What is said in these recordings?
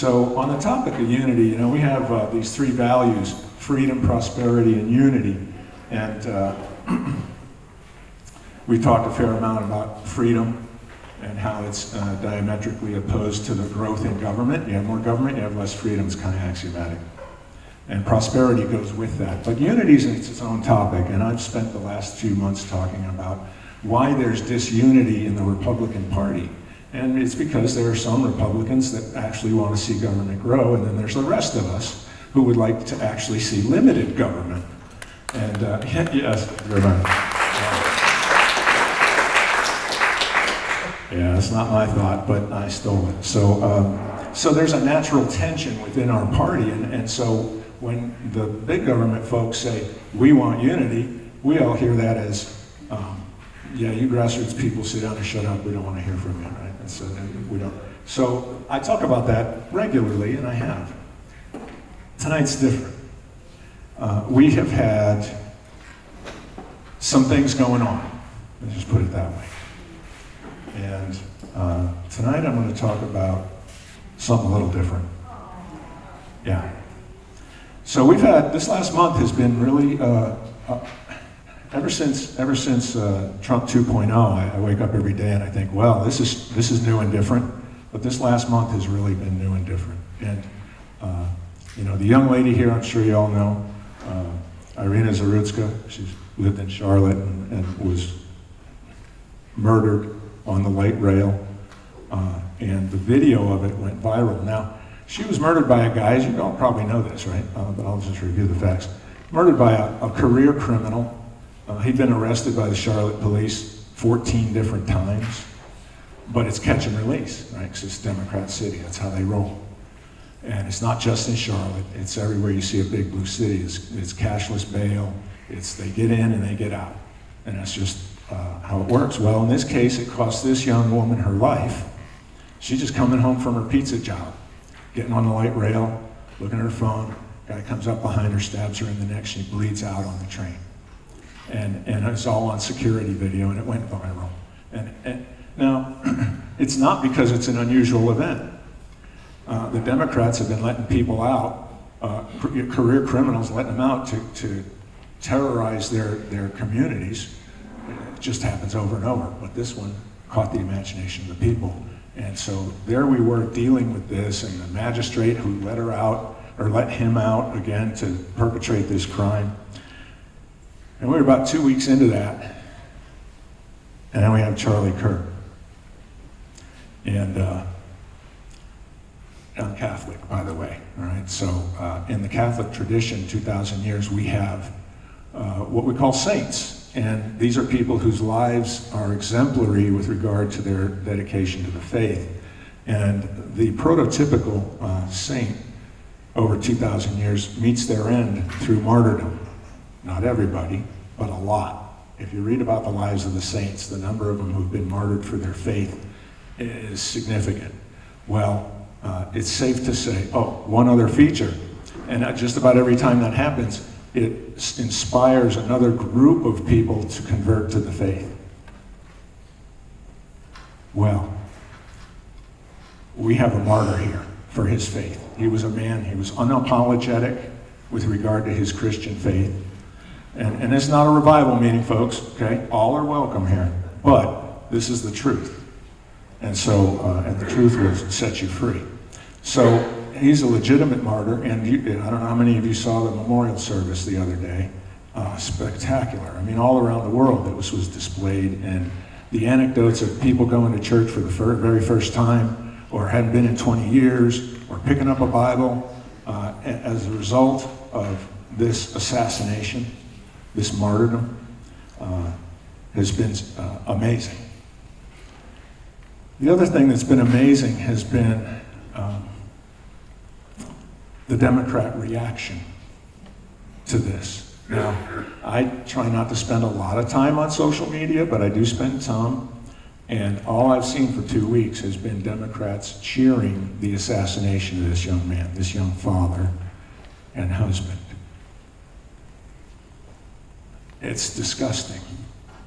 So on the topic of unity, you know, we have these three values: freedom, prosperity, and unity. And we talked a fair amount about freedom and how it's diametrically opposed to the growth in government. You have more government, you have less freedom. It's kind of axiomatic. And prosperity goes with that. But unity is its own topic, and I've spent the last few months talking about why there's disunity in the Republican Party. And it's because there are some Republicans that actually want to see government grow, and then there's the rest of us who would like to actually see limited government. And yes, very much. Yeah, it's not my thought, but I stole it. So there's a natural tension within our party, and so when the big government folks say, we want unity, we all hear that as, yeah, you grassroots people sit down and shut up, we don't want to hear from you, right? And so we don't. So I talk about that regularly, and I have. Tonight's different. We have had some things going on, let's just put it that way. And tonight I'm going to talk about something a little different. Yeah. So we've had, this last month has been really, ever since Trump 2.0, I wake up every day and I think, well, this is new and different. But this last month has really been new and different. And you know, the young lady here, I'm sure you all know, Irina Zarutska, she's lived in Charlotte and was murdered on the light rail, and the video of it went viral. Now, she was murdered by a guy, as you all probably know this, right? But I'll just review the facts. Murdered by a career criminal. He'd been arrested by the Charlotte police 14 different times, but it's catch and release, right? Because it's Democrat city, that's how they roll. And it's not just in Charlotte, it's everywhere you see a big blue city. It's cashless bail, they get in and they get out. And that's just how it works. Well, in this case, it cost this young woman her life. She's just coming home from her pizza job, getting on the light rail, looking at her phone. Guy comes up behind her, stabs her in the neck, she bleeds out on the train. And it's all on security video, and it went viral. And now, it's not because it's an unusual event. The Democrats have been letting people out, career criminals, letting them out to terrorize their communities. It just happens over and over, but this one caught the imagination of the people. And so there we were dealing with this, and the magistrate who let her out, or let him out again to perpetrate this crime. And we were about 2 weeks into that, and then we have Charlie Kirk. And I'm Catholic, by the way, all right? So in the Catholic tradition, 2,000 years, we have what we call saints. And these are people whose lives are exemplary with regard to their dedication to the faith. And the prototypical saint over 2,000 years meets their end through martyrdom. Not everybody, but a lot. If you read about the lives of the saints, the number of them who've been martyred for their faith is significant. Well, it's safe to say, oh, one other feature, and just about every time that happens, it inspires another group of people to convert to the faith. Well, we have a martyr here for his faith. He was a man, he was unapologetic with regard to his Christian faith. And it's not a revival meeting, folks, okay? All are welcome here. But this is the truth. And so, and the truth will set you free. So, he's a legitimate martyr, and I don't know how many of you saw the memorial service the other day. Spectacular. I mean, all around the world this was displayed, and the anecdotes of people going to church for the very first time, or hadn't been in 20 years, or picking up a Bible as a result of this assassination, this martyrdom, has been amazing. The other thing that's been amazing has been the Democrat reaction to this. Now, I try not to spend a lot of time on social media, but I do spend some, and all I've seen for 2 weeks has been Democrats cheering the assassination of this young man, this young father and husband. It's disgusting,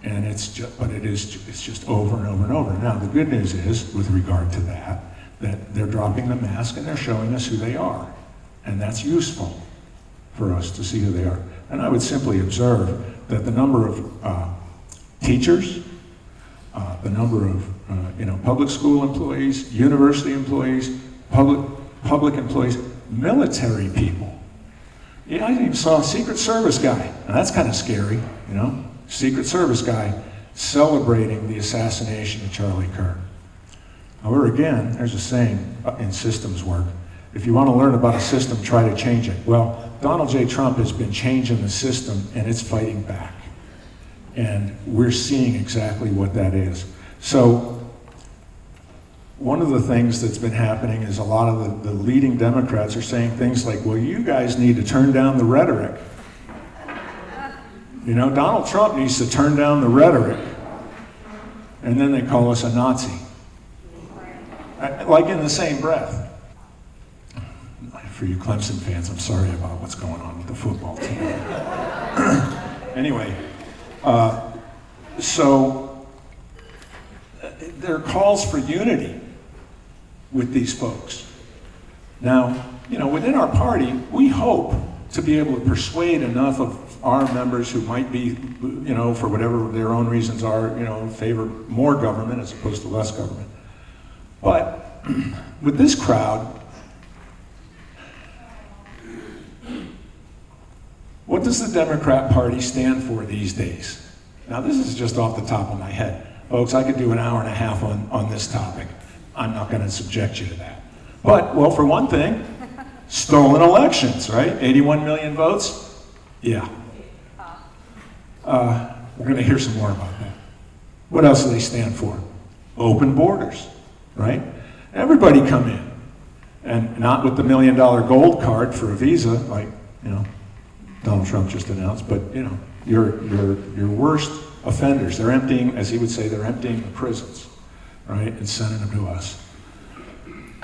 and it's just over and over and over. Now, the good news is, with regard to that, that they're dropping the mask and they're showing us who they are. And that's useful for us to see who they are. And I would simply observe that the number of teachers, the number of public school employees, university employees, public employees, military people. I even saw a Secret Service guy. Now that's kind of scary, Secret Service guy celebrating the assassination of Charlie Kirk. However, again, there's a saying in systems work, if you want to learn about a system, try to change it. Well, Donald J. Trump has been changing the system, and it's fighting back. And we're seeing exactly what that is. So one of the things that's been happening is a lot of the leading Democrats are saying things like, well, you guys need to turn down the rhetoric. Donald Trump needs to turn down the rhetoric. And then they call us a Nazi. Like in the same breath. For you Clemson fans, I'm sorry about what's going on with the football team. Anyway, so there are calls for unity with these folks. Now, within our party, we hope to be able to persuade enough of our members who might be, for whatever their own reasons are, favor more government as opposed to less government. But with this crowd, what does the Democrat Party stand for these days? Now, this is just off the top of my head. Folks, I could do an hour and a half on this topic. I'm not going to subject you to that. But, well, for one thing, stolen elections, right? 81 million votes? Yeah. We're going to hear some more about that. What else do they stand for? Open borders, right? Everybody come in. And not with the $1 million gold card for a visa, like, Donald Trump just announced, but, your worst offenders, they're emptying, as he would say, they're emptying the prisons, right, and sending them to us.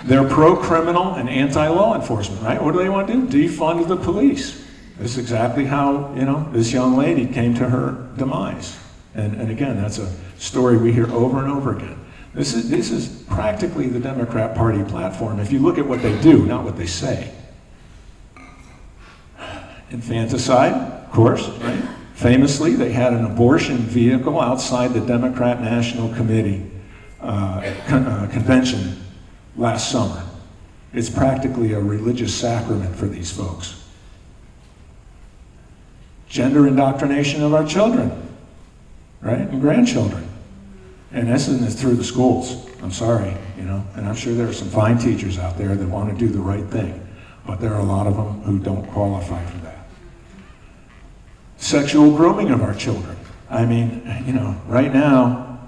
They're pro-criminal and anti-law enforcement, right? What do they want to do? Defund the police. This is exactly how, this young lady came to her demise. And again, that's a story we hear over and over again. This is practically the Democrat Party platform if you look at what they do, not what they say. Infanticide, of course, right? Famously, they had an abortion vehicle outside the Democrat National Committee convention last summer. It's practically a religious sacrament for these folks. Gender indoctrination of our children, right, and grandchildren. And this is through the schools. I'm sorry, and I'm sure there are some fine teachers out there that want to do the right thing, but there are a lot of them who don't qualify for that. Sexual grooming of our children. I mean, right now,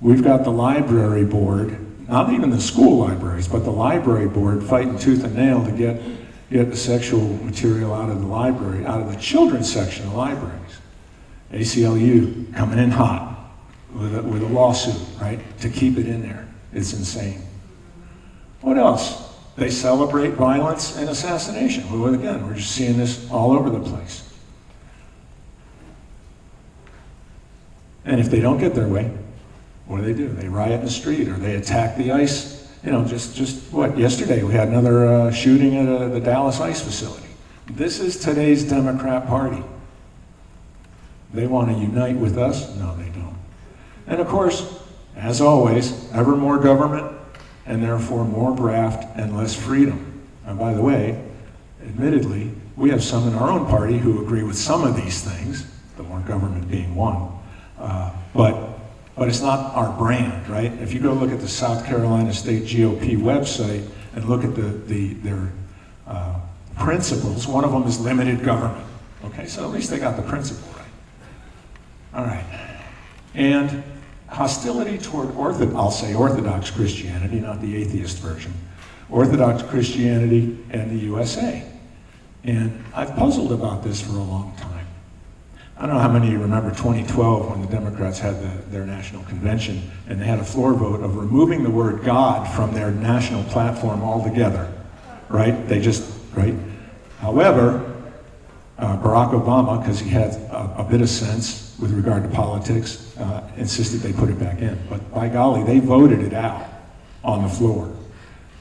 we've got the library board, not even the school libraries, but the library board fighting tooth and nail to get the sexual material out of the library, out of the children's section of libraries. ACLU coming in hot with a lawsuit, right, to keep it in there. It's insane. What else? They celebrate violence and assassination. Well, again, we're just seeing this all over the place. And if they don't get their way, what do? They riot in the street, or they attack the ICE. Just what? Yesterday we had another shooting at the Dallas ICE facility. This is today's Democrat Party. They want to unite with us? No, they don't. And of course, as always, ever more government, and therefore more graft and less freedom. And by the way, admittedly, we have some in our own party who agree with some of these things, the more government being one. But it's not our brand, right? If you go look at the South Carolina State GOP website and look at their principles, one of them is limited government. Okay, so at least they got the principle right. All right. And hostility toward Orthodox Christianity, not the atheist version, Orthodox Christianity and the USA. And I've puzzled about this for a long time. I don't know how many of you remember 2012 when the Democrats had their national convention and they had a floor vote of removing the word God from their national platform altogether, right? Right? However, Barack Obama, because he had a bit of sense with regard to politics, insisted they put it back in. But by golly, they voted it out on the floor.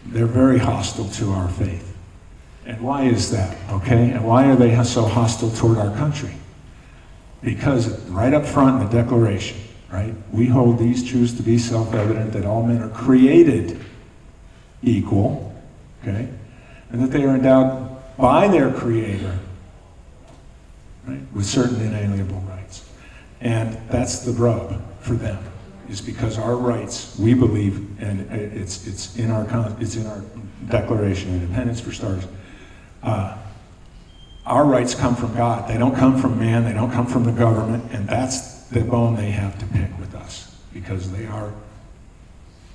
they're very hostile to our faith. And why is that, okay? And why are they so hostile toward our country? Because right up front in the Declaration, right, we hold these truths to be self-evident, that all men are created equal, okay? And that they are endowed by their Creator, right, with certain inalienable rights. And that's the rub for them, is because our rights, we believe, and it's in our Declaration of Independence for starters, our rights come from God. They don't come from man, they don't come from the government, and that's the bone they have to pick with us, because they are,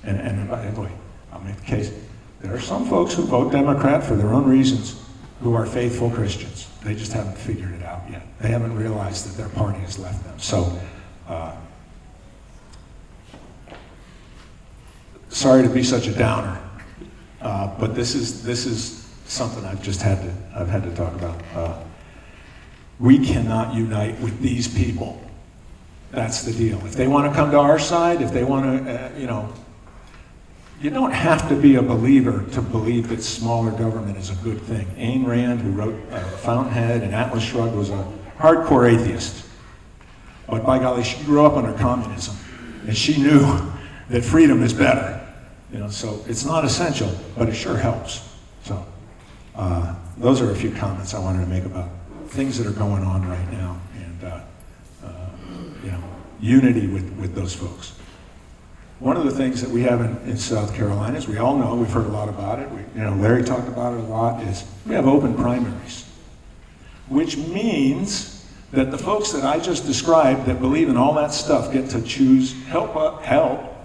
and by the way, I'll make the case, there are some folks who vote Democrat for their own reasons who are faithful Christians. They just haven't figured it out yet. They haven't realized that their party has left them. So, sorry to be such a downer, but this is something I've had to talk about. We cannot unite with these people. That's the deal. If they want to come to our side, if they want to, you don't have to be a believer to believe that smaller government is a good thing. Ayn Rand, who wrote Fountainhead and Atlas Shrugged, was a hardcore atheist. But by golly, she grew up under communism, and she knew that freedom is better. So it's not essential, but it sure helps. So those are a few comments I wanted to make about things that are going on right now, and unity with those folks. One of the things that we have in South Carolina, as we all know, we've heard a lot about it, Larry talked about it a lot, is we have open primaries, which means that the folks that I just described that believe in all that stuff get to help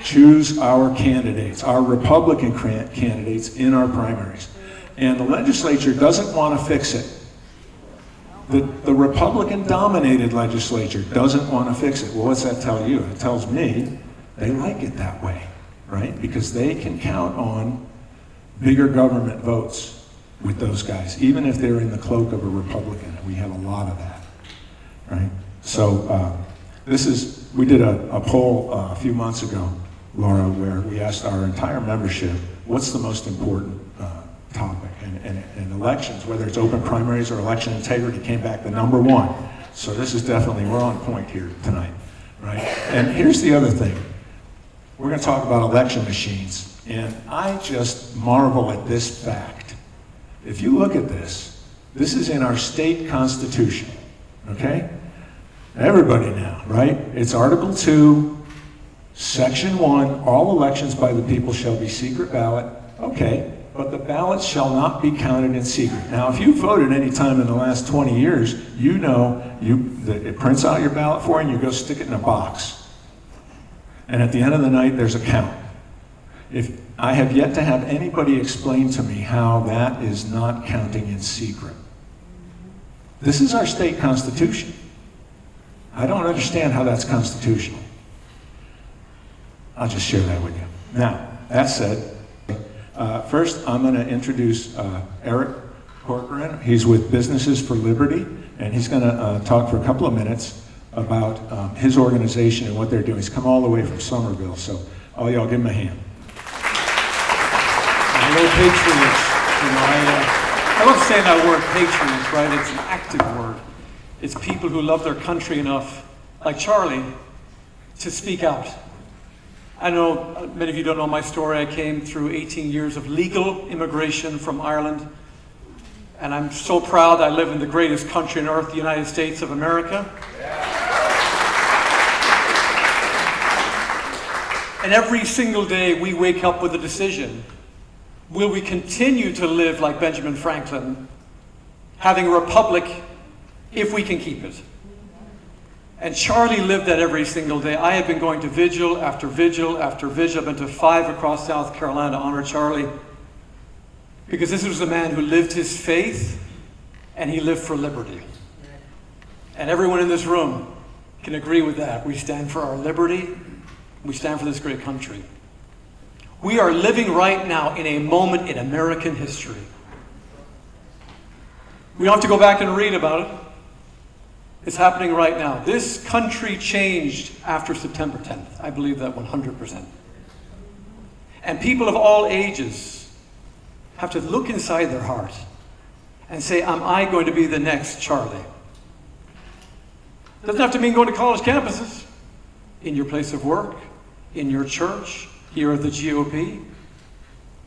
choose our candidates, our Republican candidates in our primaries. And the legislature doesn't want to fix it. The Republican-dominated legislature doesn't want to fix it. Well, what's that tell you? It tells me they like it that way, right? Because they can count on bigger government votes with those guys, even if they're in the cloak of a Republican. We have a lot of that, right? So we did a poll a few months ago, Laura, where we asked our entire membership, what's the most important topic? And elections, whether it's open primaries or election integrity, came back the number one. So this is definitely, we're on point here tonight, right? And here's the other thing. We're going to talk about election machines, and I just marvel at this fact. If you look at this is in our state constitution, okay? Everybody now, right? It's Article 2, Section 1, all elections by the people shall be secret ballot. Okay, but the ballots shall not be counted in secret. Now, if you voted any time in the last 20 years, it prints out your ballot for you and you go stick it in a box. And at the end of the night, there's a count. If I have yet to have anybody explain to me how that is not counting in secret. This is our state constitution. I don't understand how that's constitutional. I'll just share that with you. Now, that said, first I'm going to introduce Erik Corcaran. He's with Businesses for Liberty, and he's going to talk for a couple of minutes about his organization and what they're doing. He's come all the way from Somerville, so all y'all give him a hand. Hello, patriots. I love saying that word, patriots, right? It's an active word. It's people who love their country enough, like Charlie, to speak out. I know many of you don't know my story. I came through 18 years of legal immigration from Ireland, and I'm so proud I live in the greatest country on earth, the United States of America. And every single day we wake up with a decision. Will we continue to live like Benjamin Franklin, having a republic if we can keep it? And Charlie lived that every single day. I have been going to vigil after vigil after vigil. I've been to 5 across South Carolina to honor Charlie, because this was a man who lived his faith and he lived for liberty. And everyone in this room can agree with that. We stand for our liberty. We stand for this great country. We are living right now in a moment in American history. We don't have to go back and read about it. It's happening right now. This country changed after September 10th. I believe that 100%. And people of all ages have to look inside their heart and say, am I going to be the next Charlie? Doesn't have to mean going to college campuses. In your place of work, in your church, here at the GOP.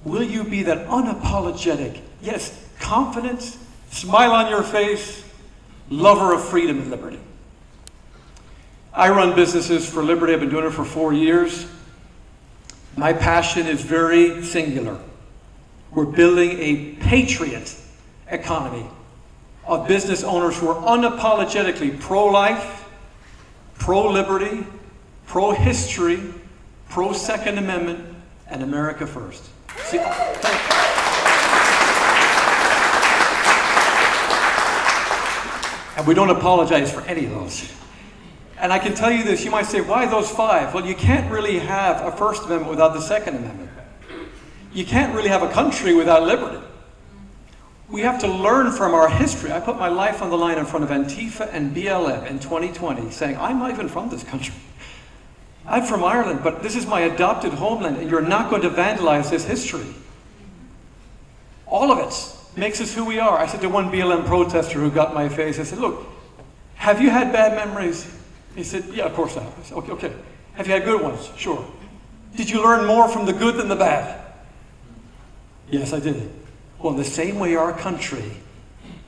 Will you be that unapologetic, yes, confident, smile on your face, lover of freedom and liberty? I run businesses for liberty. I've been doing it for 4 years. My passion is very singular. We're building a patriot economy of business owners who are unapologetically pro-life, pro-liberty, pro-history, pro-Second Amendment, and America first. See, and we don't apologize for any of those. And I can tell you this, you might say, why those 5? Well, you can't really have a First Amendment without the Second Amendment. You can't really have a country without liberty. We have to learn from our history. I put my life on the line in front of Antifa and BLM in 2020, saying, I'm not even from this country. I'm from Ireland, but this is my adopted homeland, and you're not going to vandalize this history. All of it makes us who we are. I said to one BLM protester who got my face, I said, look, have you had bad memories? He said, yeah, of course I have. I said, okay. Have you had good ones? Sure. Did you learn more from the good than the bad? Yes, I did. Well, in the same way our country,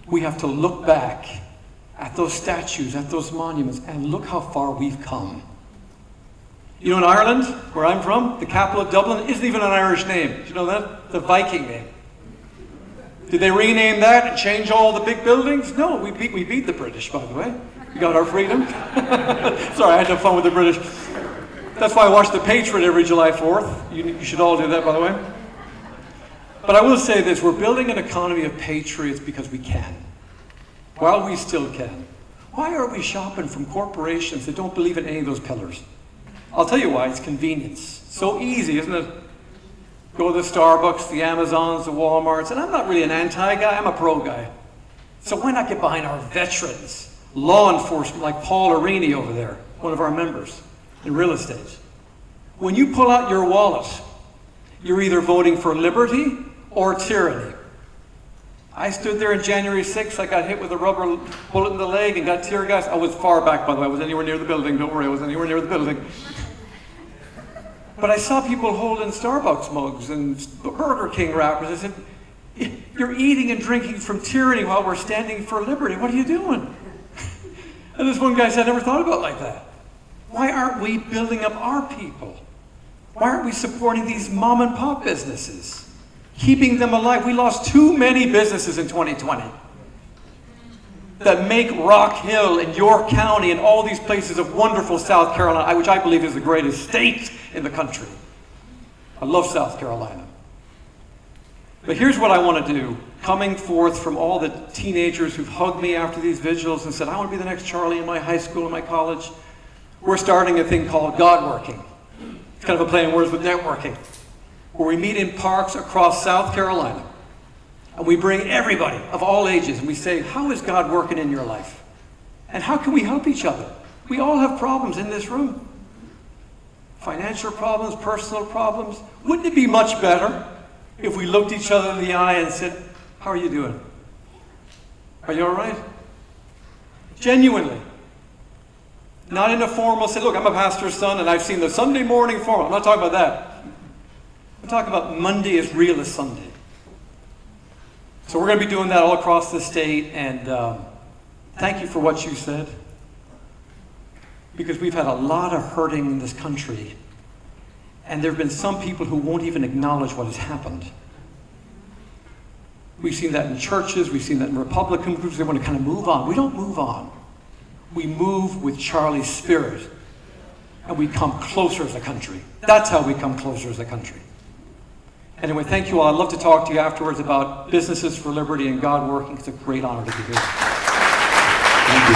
we have to look back at those statues, at those monuments, and look how far we've come. You know, in Ireland, where I'm from, the capital of Dublin isn't even an Irish name. Did you know that? The Viking name. Did they rename that and change all the big buildings? No, we beat the British, by the way. We got our freedom. Sorry, I had to have fun with the British. That's why I watch The Patriot every July 4th. You should all do that, by the way. But I will say this, we're building an economy of patriots because we can. While we still can. Why are we shopping from corporations that don't believe in any of those pillars? I'll tell you why, it's convenience. So easy, isn't it? Go to the Starbucks, the Amazons, the Walmarts, and I'm not really an anti-guy, I'm a pro guy. So why not get behind our veterans, law enforcement like Paul Arini over there, one of our members in real estate. When you pull out your wallet, you're either voting for liberty or tyranny. I stood there on January 6th, I got hit with a rubber bullet in the leg and got tear gas. I was far back, by the way, I wasn't anywhere near the building, don't worry, I wasn't anywhere near the building. But I saw people holding Starbucks mugs and Burger King wrappers. I said, you're eating and drinking from tyranny while we're standing for liberty. What are you doing? And this one guy said, I never thought about it like that. Why aren't we building up our people? Why aren't we supporting these mom and pop businesses? Keeping them alive. We lost too many businesses in 2020 that make Rock Hill and York County and all these places of wonderful South Carolina, which I believe is the greatest state in the country. I love South Carolina. But here's what I want to do, coming forth from all the teenagers who've hugged me after these vigils and said, I want to be the next Charlie in my high school and my college. We're starting a thing called God Working. It's kind of a play on words with networking, where we meet in parks across South Carolina. And we bring everybody of all ages and we say, how is God working in your life? And how can we help each other? We all have problems in this room. Financial problems, personal problems. Wouldn't it be much better if we looked each other in the eye and said, how are you doing? Are you all right? Genuinely. Not in a formal, say, look, I'm a pastor's son and I've seen the Sunday morning formal. I'm not talking about that. I'm talking about Monday as real as Sunday. So we're going to be doing that all across the state, and thank you for what you said, because we've had a lot of hurting in this country, and there have been some people who won't even acknowledge what has happened. We've seen that in churches, we've seen that in Republican groups. They want to kind of move on. We don't move on. We move with Charlie's spirit, and we come closer as a country. That's how we come closer as a country. Anyway, thank you all. I'd love to talk to you afterwards about businesses for liberty and God working. It's a great honor to be here. Thank you.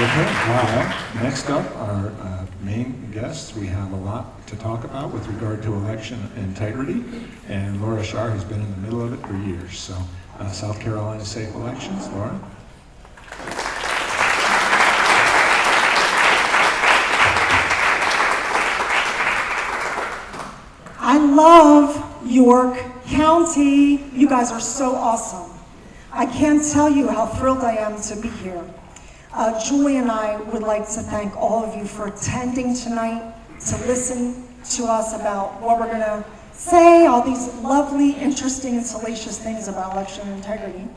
Okay, wow. Next up, our main guests. We have a lot to talk about with regard to election integrity. And Laura Scharr has been in the middle of it for years. So, South Carolina Safe Elections. Laura? love York County. You guys are so awesome. I can't tell you how thrilled I am to be here. Julie and I would like to thank all of you for attending tonight, to listen to us about what we're gonna say, all these lovely, interesting, and salacious things about election integrity.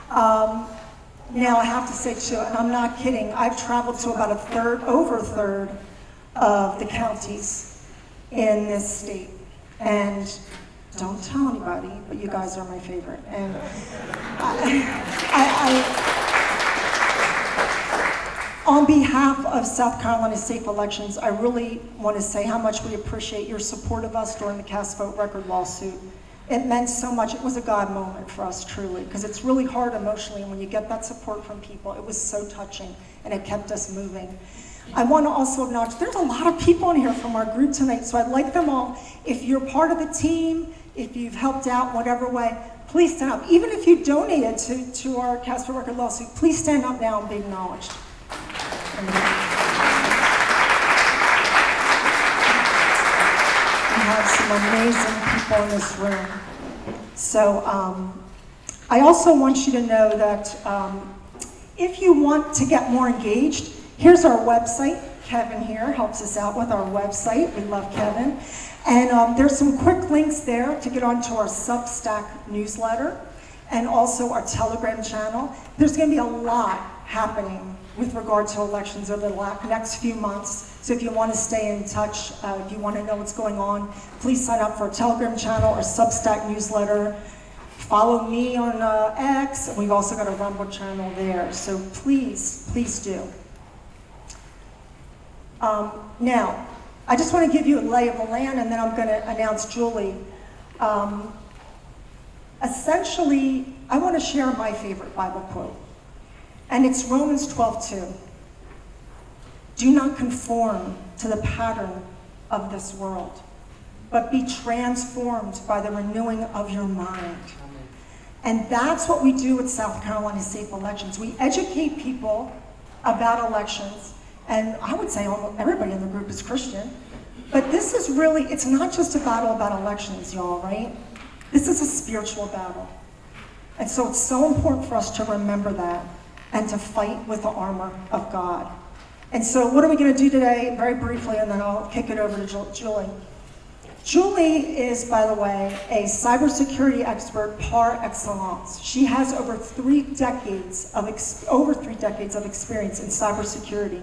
Now I have to say too, and I'm not kidding, I've traveled to about over a third of the counties in this state. And don't tell anybody, but you guys are my favorite. And on behalf of South Carolina Safe Elections, I really want to say how much we appreciate your support of us during the Cast Vote Record lawsuit. It meant so much. It was a God moment for us, truly, because it's really hard emotionally, and when you get that support from people, it was so touching, and it kept us moving. I want to also acknowledge there's a lot of people in here from our group tonight, so I'd like them all, if you're part of the team, if you've helped out in whatever way, please stand up. Even if you donated to our Cast Vote Record lawsuit, please stand up now and be acknowledged. We have some amazing people in this room. So I also want you to know that if you want to get more engaged, here's our website. Kevin here helps us out with our website. We love Kevin. And there's some quick links there to get onto our Substack newsletter and also our Telegram channel. There's going to be a lot happening with regard to elections over the next few months. So if you want to stay in touch, if you want to know what's going on, please sign up for our Telegram channel or Substack newsletter. Follow me on X, and we've also got a Rumble channel there. So please, please do. Now, I just want to give you a lay of the land, and then I'm going to announce Julie. Essentially, I want to share my favorite Bible quote. And it's Romans 12:2. Do not conform to the pattern of this world, but be transformed by the renewing of your mind. And that's what we do at South Carolina Safe Elections. We educate people about elections, and I would say almost everybody in the group is Christian. But this is really, it's not just a battle about elections, y'all, right? This is a spiritual battle. And so it's so important for us to remember that and to fight with the armor of God. And so what are we going to do today? Very briefly, and then I'll kick it over to Julie. Julie is, by the way, a cybersecurity expert par excellence. She has over 3 decades of experience in cybersecurity.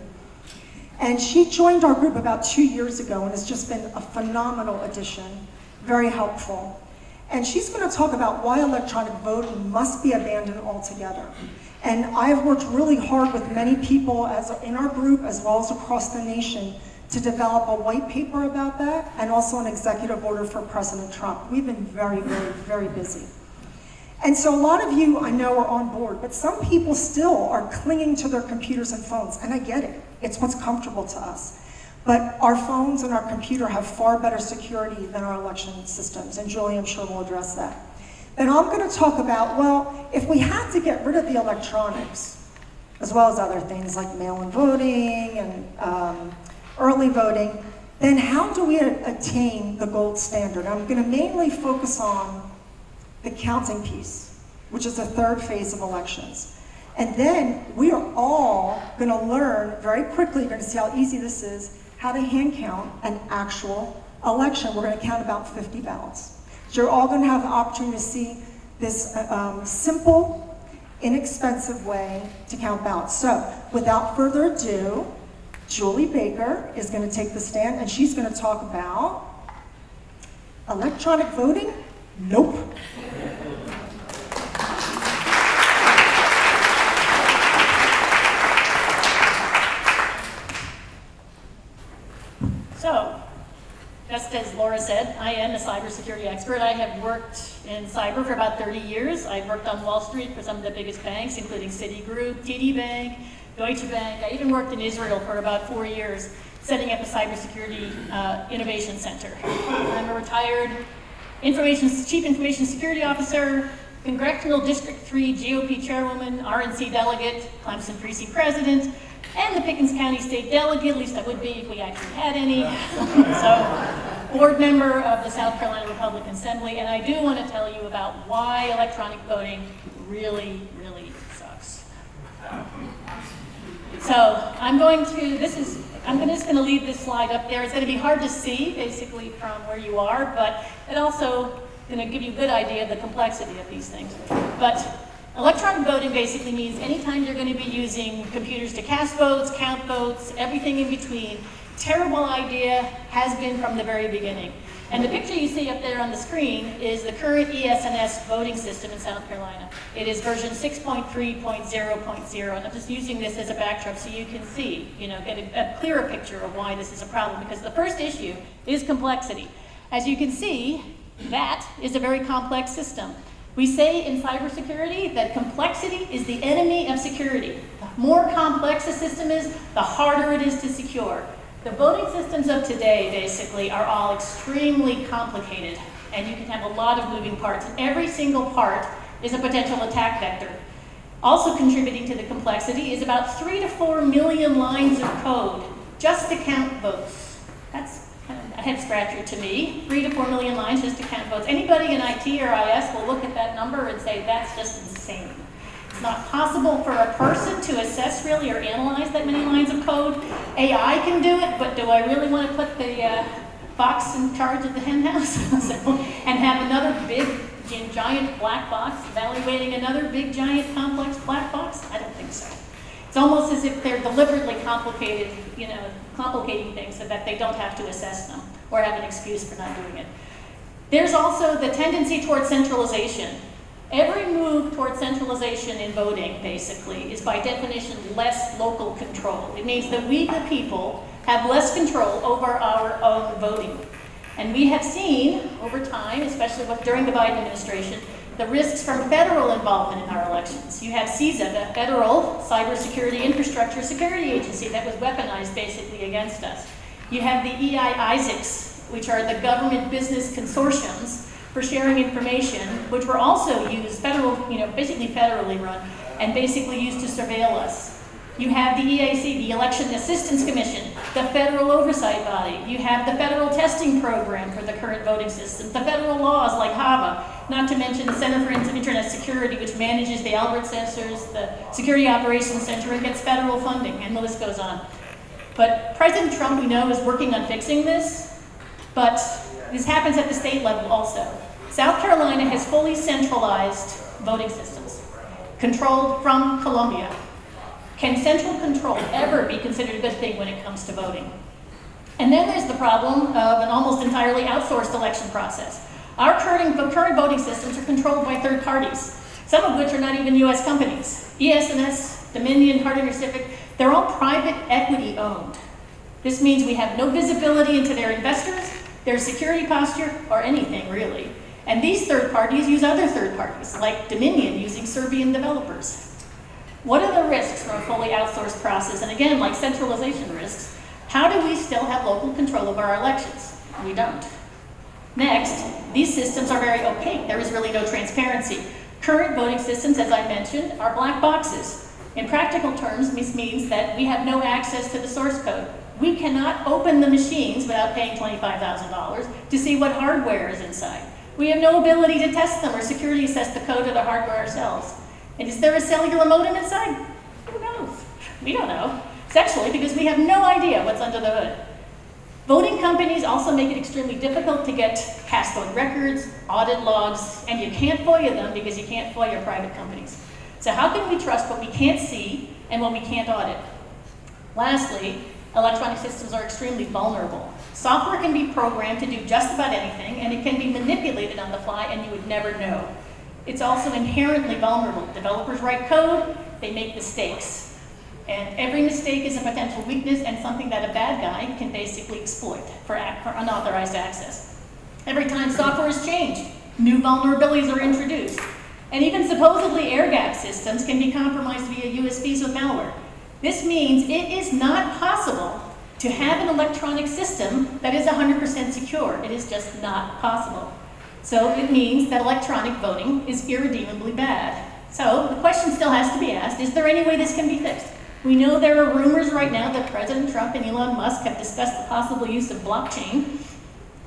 And she joined our group about 2 years ago and has just been a phenomenal addition, very helpful. And she's going to talk about why electronic voting must be abandoned altogether. And I've worked really hard with many people in our group as well as across the nation to develop a white paper about that and also an executive order for President Trump. We've been very, very, very busy. And so a lot of you, I know, are on board, but some people still are clinging to their computers and phones, and I get it. It's what's comfortable to us. But our phones and our computer have far better security than our election systems, and Julie, I'm sure, will address that. Then I'm going to talk about, well, if we had to get rid of the electronics, as well as other things like mail-in voting and early voting, then how do we attain the gold standard? I'm going to mainly focus on the counting piece, which is the third phase of elections. And then we are all going to learn very quickly, you're going to see how easy this is, how to hand count an actual election. We're going to count about 50 ballots. So you're all going to have the opportunity to see this simple, inexpensive way to count ballots. So without further ado, Julie Baker is going to take the stand, and she's going to talk about electronic voting. Nope. So, just as Laura said, I am a cybersecurity expert. I have worked in cyber for about 30 years. I've worked on Wall Street for some of the biggest banks, including Citigroup, TD Bank, Deutsche Bank. I even worked in Israel for about 4 years, setting up a cybersecurity innovation center. I'm a retired chief information security officer, Congressional District 3 GOP chairwoman, RNC delegate, Clemson precinct president, and the Pickens County State delegate, at least I would be if we actually had any. So board member of the South Carolina Republican Assembly, and I do want to tell you about why electronic voting really, really sucks. So I'm just going to leave this slide up there. It's going to be hard to see, basically, from where you are, but it also going to give you a good idea of the complexity of these things. But electronic voting basically means anytime you're going to be using computers to cast votes, count votes, everything in between. Terrible idea, has been from the very beginning. And the picture you see up there on the screen is the current ES&S voting system in South Carolina. It is version 6.3.0.0, and I'm just using this as a backdrop so you can see, get a clearer picture of why this is a problem, because the first issue is complexity. As you can see, that is a very complex system. We say in cybersecurity that complexity is the enemy of security. The more complex a system is, the harder it is to secure. The voting systems of today, basically, are all extremely complicated, and you can have a lot of moving parts, and every single part is a potential attack vector. Also contributing to the complexity is about 3 to 4 million lines of code just to count votes. That's kind of a head scratcher to me. 3 to 4 million lines just to count votes. Anybody in IT or IS will look at that number and say, that's just insane. It's not possible for a person to assess really or analyze that many lines of code. AI can do it, but do I really want to put the box in charge of the hen house and have another big, giant black box evaluating another big, giant, complex black box? I don't think so. It's almost as if they're deliberately complicating things so that they don't have to assess them or have an excuse for not doing it. There's also the tendency towards centralization. Every move towards centralization in voting, basically, is by definition less local control. It means that we, the people, have less control over our own voting. And we have seen over time, especially during the Biden administration, the risks from federal involvement in our elections. You have CISA, the Federal Cybersecurity Infrastructure Security Agency, that was weaponized basically against us. You have the EI-ISACs, which are the government business consortiums for sharing information, which were also used, basically federally run, and basically used to surveil us. You have the EAC, the Election Assistance Commission, the federal oversight body. You have the federal testing program for the current voting system, the federal laws like HAVA, not to mention the Center for Internet Security, which manages the Albert sensors, the Security Operations Center, and gets federal funding, and the list goes on. But President Trump, we know, is working on fixing this, but this happens at the state level also. South Carolina has fully centralized voting systems, controlled from Columbia. Can central control ever be considered a good thing when it comes to voting? And then there's the problem of an almost entirely outsourced election process. Our current voting systems are controlled by third parties, some of which are not even U.S. companies. ES&S, Dominion, Harding Pacific, they're all private equity owned. This means we have no visibility into their investors, their security posture, or anything really. And these third parties use other third parties, like Dominion using Serbian developers. What are the risks from a fully outsourced process? And again, like centralization risks, how do we still have local control of our elections? We don't. Next, these systems are very opaque. There is really no transparency. Current voting systems, as I mentioned, are black boxes. In practical terms, this means that we have no access to the source code. We cannot open the machines without paying $25,000 to see what hardware is inside. We have no ability to test them or security assess the code of the hardware ourselves. And is there a cellular modem inside? Who knows? We don't know. Sexually, because we have no idea what's under the hood. Voting companies also make it extremely difficult to get cast vote records, audit logs, and you can't FOIA them because you can't FOIA private companies. So how can we trust what we can't see and what we can't audit? Lastly, electronic systems are extremely vulnerable. Software can be programmed to do just about anything, and it can be manipulated on the fly, and you would never know. It's also inherently vulnerable. Developers write code, they make mistakes. And every mistake is a potential weakness and something that a bad guy can basically exploit for unauthorized access. Every time software is changed, new vulnerabilities are introduced. And even supposedly air-gap systems can be compromised via USBs with malware. This means it is not possible to have an electronic system that is 100% secure. It is just not possible. So it means that electronic voting is irredeemably bad. So the question still has to be asked, is there any way this can be fixed? We know there are rumors right now that President Trump and Elon Musk have discussed the possible use of blockchain.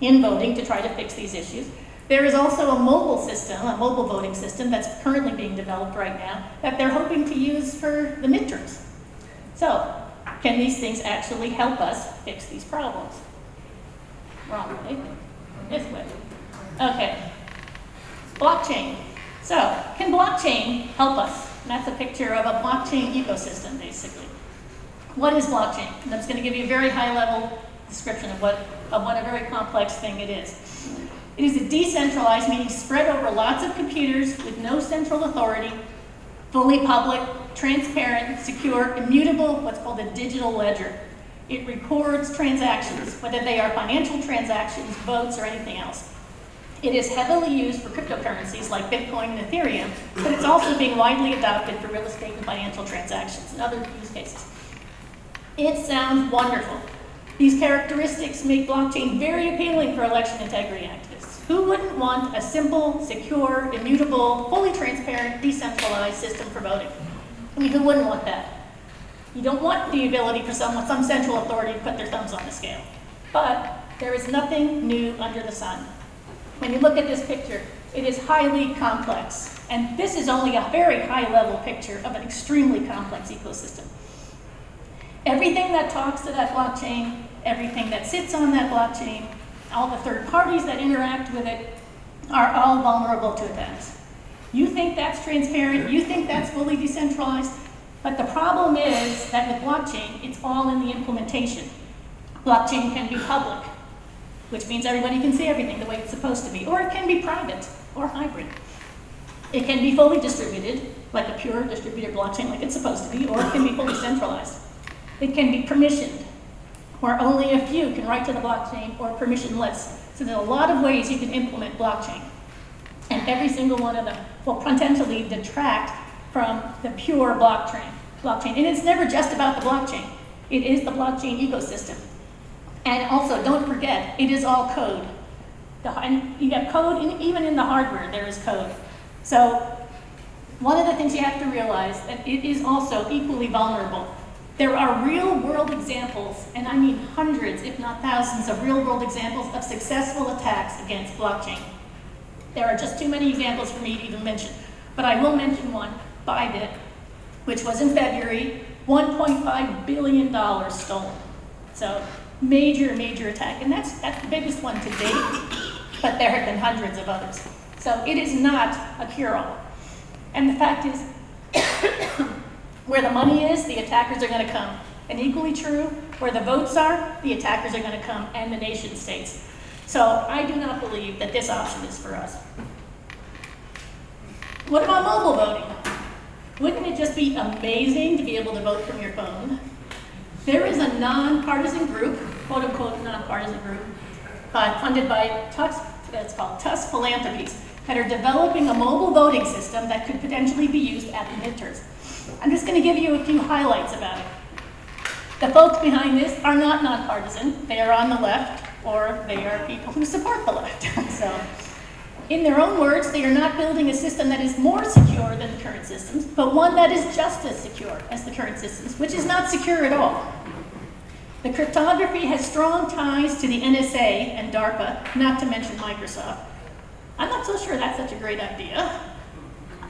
in voting to try to fix these issues. There is also a mobile system, a mobile voting system that's currently being developed right now that they're hoping to use for the midterms. So, can these things actually help us fix these problems? Wrong way. This way. Okay. Blockchain. So, can blockchain help us? And that's a picture of a blockchain ecosystem, basically. What is blockchain? And I'm just going to give you a very high-level description of what a very complex thing it is. It is a decentralized, meaning spread over lots of computers with no central authority, fully public, transparent, secure, immutable, what's called a digital ledger. It records transactions, whether they are financial transactions, votes, or anything else. It is heavily used for cryptocurrencies like Bitcoin and Ethereum, but it's also being widely adopted for real estate and financial transactions and other use cases. It sounds wonderful. These characteristics make blockchain very appealing for election integrity activists. Who wouldn't want a simple, secure, immutable, fully transparent, decentralized system for voting? I mean, who wouldn't want that? You don't want the ability for some central authority to put their thumbs on the scale. But there is nothing new under the sun. When you look at this picture, it is highly complex. And this is only a very high-level picture of an extremely complex ecosystem. Everything that talks to that blockchain, everything that sits on that blockchain, all the third parties that interact with it are all vulnerable to attacks. You think that's transparent, you think that's fully decentralized, but the problem is that with blockchain, it's all in the implementation. Blockchain can be public, which means everybody can see everything the way it's supposed to be, or it can be private or hybrid. It can be fully distributed, like a pure distributed blockchain like it's supposed to be, or it can be fully centralized. It can be permissioned, where only a few can write to the blockchain, or permissionless. So there's a lot of ways you can implement blockchain. And every single one of them will potentially detract from the pure blockchain. And it's never just about the blockchain. It is the blockchain ecosystem. And also, don't forget, it is all code. And you have code, even in the hardware, there is code. So one of the things you have to realize that it is also equally vulnerable. There are real-world examples, and I mean hundreds, if not thousands, of real-world examples of successful attacks against blockchain. There are just too many examples for me to even mention, but I will mention one, Bybit, which was in February, $1.5 billion stolen. So major, major attack, and that's the biggest one to date, but there have been hundreds of others. So it is not a cure-all. And the fact is, where the money is, the attackers are going to come. And equally true, where the votes are, the attackers are going to come, and the nation states. So I do not believe that this option is for us. What about mobile voting? Wouldn't it just be amazing to be able to vote from your phone? There is a nonpartisan group, quote unquote nonpartisan group, funded by Tusk, that's called Tusk Philanthropies, that are developing a mobile voting system that could potentially be used at the midterms. I'm just going to give you a few highlights about it. The folks behind this are not nonpartisan. They are on the left, or they are people who support the left. So, in their own words, they are not building a system that is more secure than the current systems, but one that is just as secure as the current systems, which is not secure at all. The cryptography has strong ties to the NSA and DARPA, not to mention Microsoft. I'm not so sure that's such a great idea.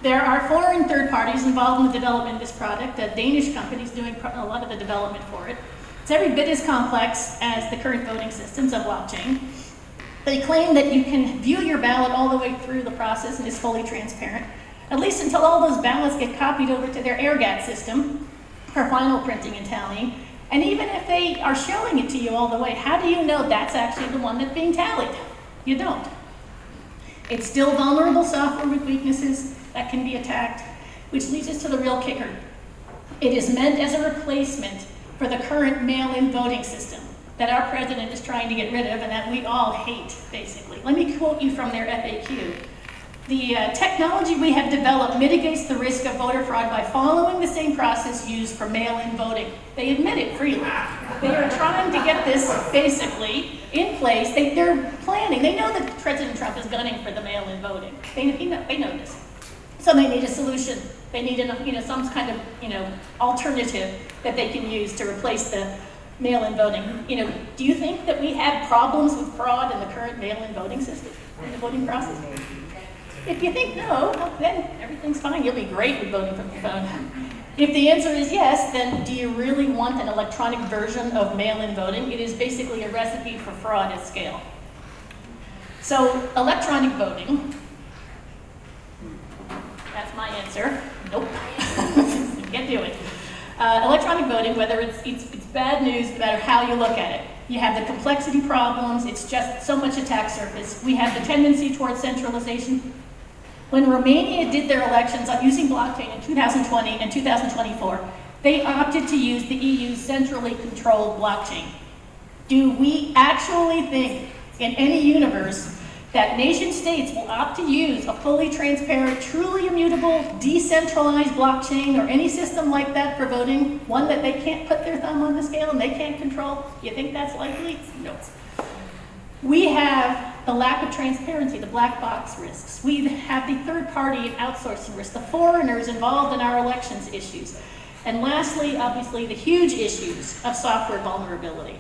There are foreign third parties involved in the development of this product. A Danish company is doing a lot of the development for it. It's every bit as complex as the current voting systems of blockchain. They claim that you can view your ballot all the way through the process and is fully transparent, at least until all those ballots get copied over to their air-gap system for final printing and tallying. And even if they are showing it to you all the way, how do you know that's actually the one that's being tallied? You don't. It's still vulnerable software with weaknesses that can be attacked, which leads us to the real kicker. It is meant as a replacement for the current mail-in voting system that our president is trying to get rid of and that we all hate, basically. Let me quote you from their FAQ. The technology we have developed mitigates the risk of voter fraud by following the same process used for mail-in voting. They admit it freely. They are trying to get this basically in place. They're planning. They know that President Trump is gunning for the mail-in voting. They know this. So they need a solution. They need some kind of alternative that they can use to replace the mail-in voting. You know, do you think that we have problems with fraud in the current mail-in voting system, in the voting process? If you think no, well, then everything's fine. You'll be great with voting from your phone. If the answer is yes, then do you really want an electronic version of mail-in voting? It is basically a recipe for fraud at scale. So electronic voting, that's my answer. Nope, can't do it. Electronic voting, whether it's bad news, no matter how you look at it. You have the complexity problems, it's just so much attack surface. We have the tendency towards centralization. When Romania did their elections using blockchain in 2020 and 2024, they opted to use the EU's centrally controlled blockchain. Do we actually think in any universe that nation states will opt to use a fully transparent, truly immutable, decentralized blockchain or any system like that for voting, one that they can't put their thumb on the scale and they can't control? You think that's likely? No. We have the lack of transparency, the black box risks. We have the third party and outsourcing risks, the foreigners involved in our elections issues. And lastly, obviously, the huge issues of software vulnerability.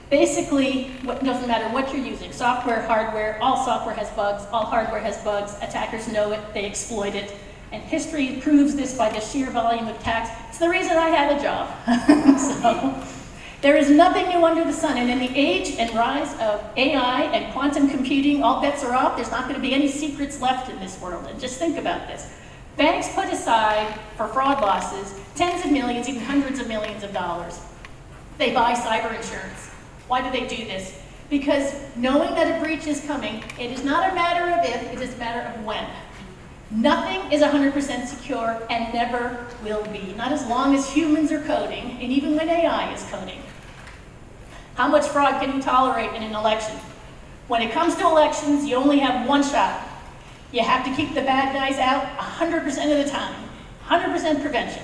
Basically, it doesn't matter what you're using, software, hardware, all software has bugs, all hardware has bugs, attackers know it, they exploit it, and history proves this by the sheer volume of attacks. It's the reason I have a job. So, there is nothing new under the sun, and in the age and rise of AI and quantum computing, all bets are off. There's not going to be any secrets left in this world, and just think about this. Banks put aside, for fraud losses, tens of millions, even hundreds of millions of dollars. They buy cyber insurance. Why do they do this? Because knowing that a breach is coming, it is not a matter of if, it is a matter of when. Nothing is 100% secure and never will be, not as long as humans are coding, and even when AI is coding. How much fraud can you tolerate in an election? When it comes to elections, you only have one shot. You have to keep the bad guys out 100% of the time, 100% prevention.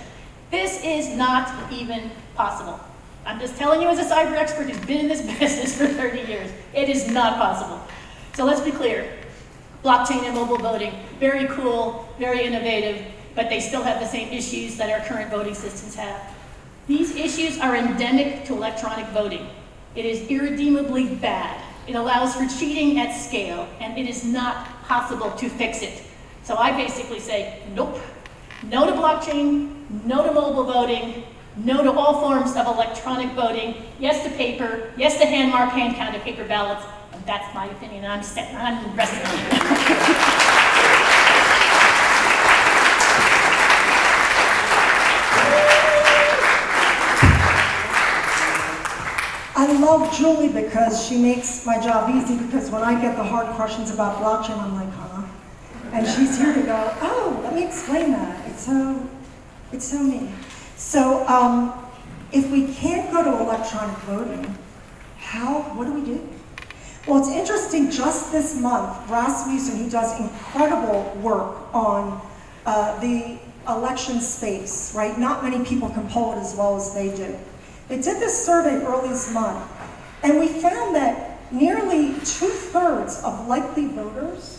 This is not even possible. I'm just telling you as a cyber expert who's been in this business for 30 years, it is not possible. So let's be clear. Blockchain and mobile voting, very cool, very innovative, but they still have the same issues that our current voting systems have. These issues are endemic to electronic voting. It is irredeemably bad. It allows for cheating at scale, and it is not possible to fix it. So I basically say, nope. No to blockchain, no to mobile voting, no to all forms of electronic voting, yes to paper, yes to hand-marked, hand-counted paper ballots, and that's my opinion. I'm resting on it. I love Julie because she makes my job easy, because when I get the hard questions about blockchain, I'm like, huh? And she's here to go, oh, let me explain that. It's so neat. So if we can't go to electronic voting, what do we do? Well, it's interesting, just this month, Rasmussen, who does incredible work on the election space, right? Not many people can poll it as well as they do. They did this survey early this month, and we found that nearly 2/3 of likely voters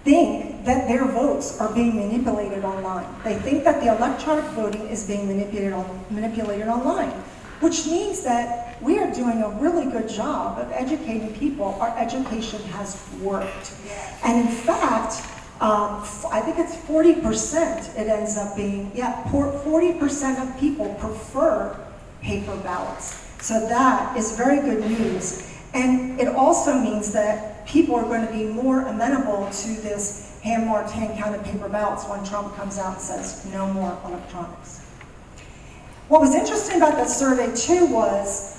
think that their votes are being manipulated online. They think that the electronic voting is being manipulated online, which means that we are doing a really good job of educating people. Our education has worked. And in fact, I think it's 40% it ends up being, 40% of people prefer paper ballots. So that is very good news. And it also means that people are going to be more amenable to this hand-marked, hand-counted paper ballots when Trump comes out and says, no more electronics. What was interesting about that survey, too, was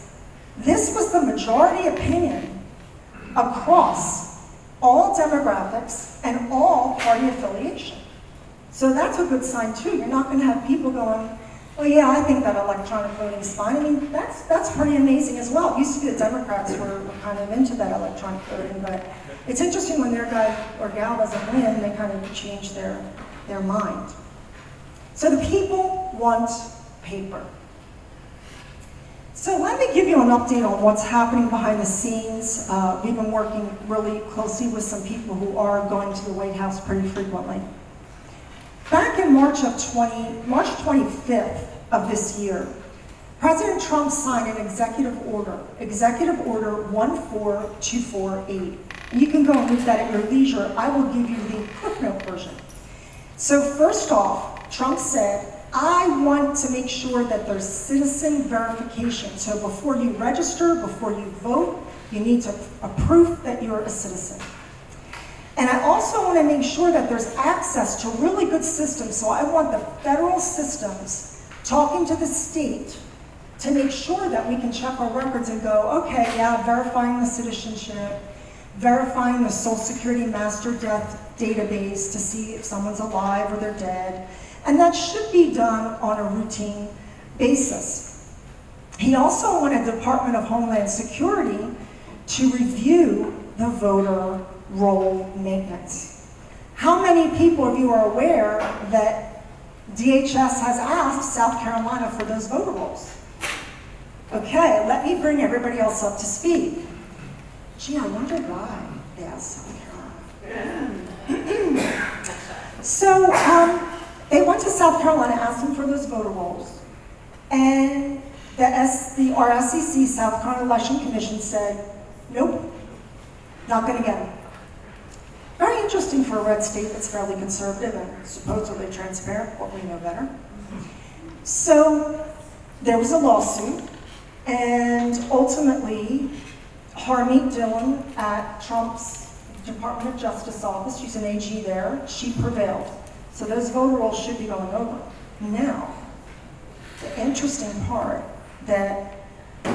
this was the majority opinion across all demographics and all party affiliation. So that's a good sign, too. You're not going to have people going, well, yeah, I think that electronic voting is fine. I mean, that's pretty amazing as well. It used to be the Democrats were kind of into that electronic voting, but it's interesting when their guy or gal doesn't win, they kind of change their mind. So the people want paper. So let me give you an update on what's happening behind the scenes. We've been working really closely with some people who are going to the White House pretty frequently. Back in March 25th of this year, President Trump signed an executive order 14248. And you can go and read that at your leisure. I will give you the Cliff Note version. So first off, Trump said, I want to make sure that there's citizen verification. So before you register, before you vote, you need to proof that you're a citizen. And I also want to make sure that there's access to really good systems. So I want the federal systems talking to the state to make sure that we can check our records and go, okay, yeah, verifying the citizenship, verifying the Social Security master death database to see if someone's alive or they're dead. And that should be done on a routine basis. He also wanted the Department of Homeland Security to review the voter roll maintenance. How many people of you are aware that DHS has asked South Carolina for those voter rolls? Okay, let me bring everybody else up to speed. Gee, I wonder why they asked South Carolina. So, they went to South Carolina, asked them for those voter rolls, and our SEC, South Carolina Election Commission, said, nope, not gonna get them. Very interesting for a red state that's fairly conservative and supposedly transparent, but we know better. So there was a lawsuit, and ultimately, Harmeet Dillon at Trump's Department of Justice office, she's an AG there, she prevailed. So those voter rolls should be going over. Now, the interesting part that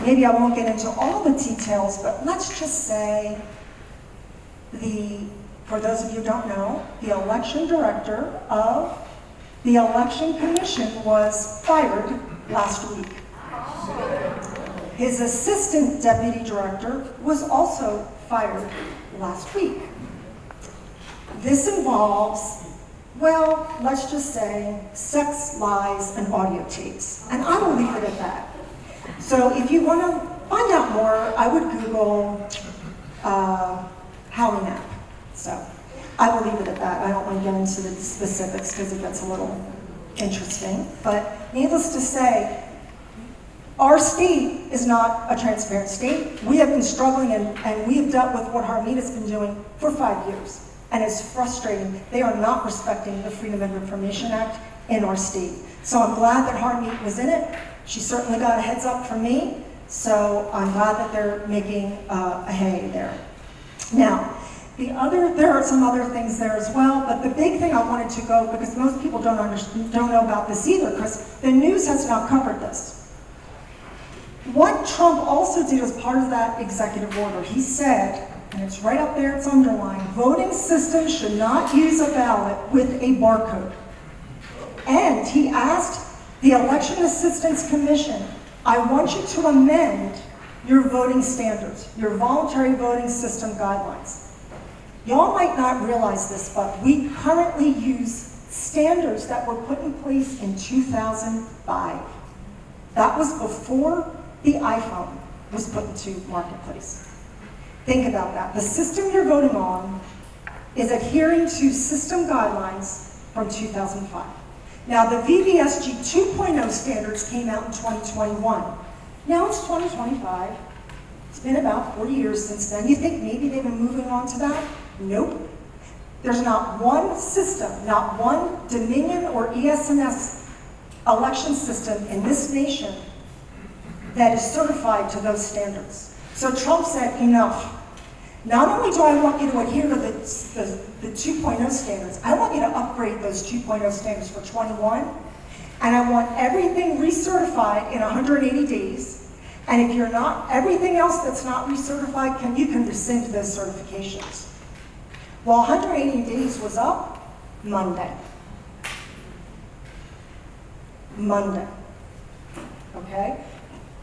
maybe I won't get into all the details, but let's just say for those of you who don't know, the election director of the Election Commission was fired last week. His assistant deputy director was also fired last week. This involves, well, let's just say sex, lies, and audio tapes. And I will leave it at that. So if you want to find out more, I would Google Howie Knapp. So I will leave it at that. I don't want to get into the specifics because it gets a little interesting. But needless to say, our state is not a transparent state. We have been struggling and we have dealt with what Harmeet has been doing for 5 years. And it's frustrating. They are not respecting the Freedom of Information Act in our state. So I'm glad that Harmeet was in it. She certainly got a heads up from me. So I'm glad that they're making a hay there. Now, there are some other things there as well, but the big thing I wanted to go, because most people don't know about this either, because the news has not covered this. What Trump also did as part of that executive order, he said, and it's right up there, it's underlined, voting systems should not use a ballot with a barcode. And he asked the Election Assistance Commission, I want you to amend your voting standards, your voluntary voting system guidelines. Y'all might not realize this, but we currently use standards that were put in place in 2005. That was before the iPhone was put into marketplace. Think about that. The system you're voting on is adhering to system guidelines from 2005. Now, the VVSG 2.0 standards came out in 2021. Now it's 2025. It's been about 40 years since then. You think maybe they've been moving on to that? Nope. There's not one system, not one Dominion or ES&S election system in this nation that is certified to those standards. So Trump said, enough. Not only do I want you to adhere to the 2.0 standards, I want you to upgrade those 2.0 standards for 21, and I want everything recertified in 180 days, and if you're not, everything else that's not recertified, you can rescind those certifications. Well, 180 days was up Monday. Monday. Okay?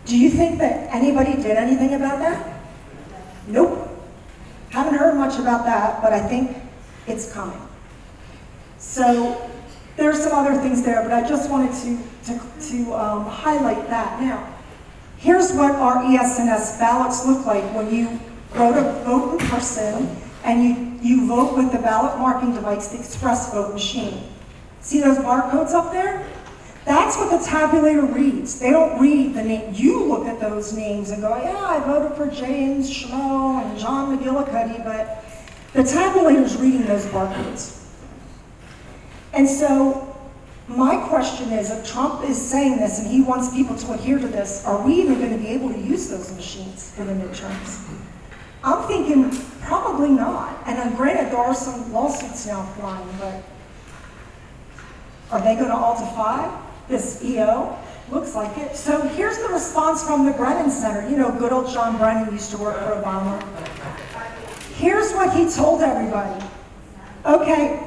Do you think that anybody did anything about that? Nope. Haven't heard much about that, but I think it's coming. So there's some other things there, but I just wanted to highlight that. Now, here's what our ES&S ballots look like when you vote in person and you vote with the ballot marking device, the express vote machine. See those barcodes up there? That's what the tabulator reads. They don't read the name. You look at those names and go, yeah, I voted for James Schmo and John McGillicuddy, but the tabulator's reading those barcodes. And so my question is, if Trump is saying this and he wants people to adhere to this, are we even going to be able to use those machines for the midterms? I'm thinking probably not. And granted, there are some lawsuits now flying, but are they going to all defy this EO? Looks like it. So here's the response from the Brennan Center. You know, good old John Brennan used to work for Obama. Here's what he told everybody. Okay,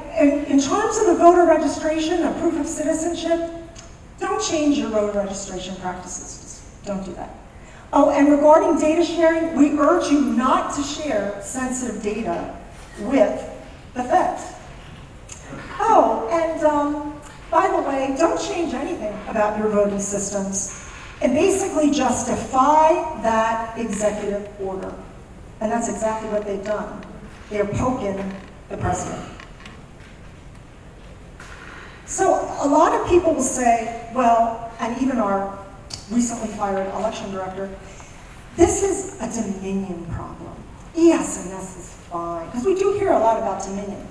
in terms of the voter registration, a proof of citizenship, don't change your voter registration practices. Just don't do that. Oh, and regarding data sharing, we urge you not to share sensitive data with the feds. Oh, and by the way, don't change anything about your voting systems and basically just defy that executive order. And that's exactly what they've done. They're poking the president. So a lot of people will say, well, and even our recently fired election director, this is a Dominion problem. ES&S is fine, because we do hear a lot about Dominion.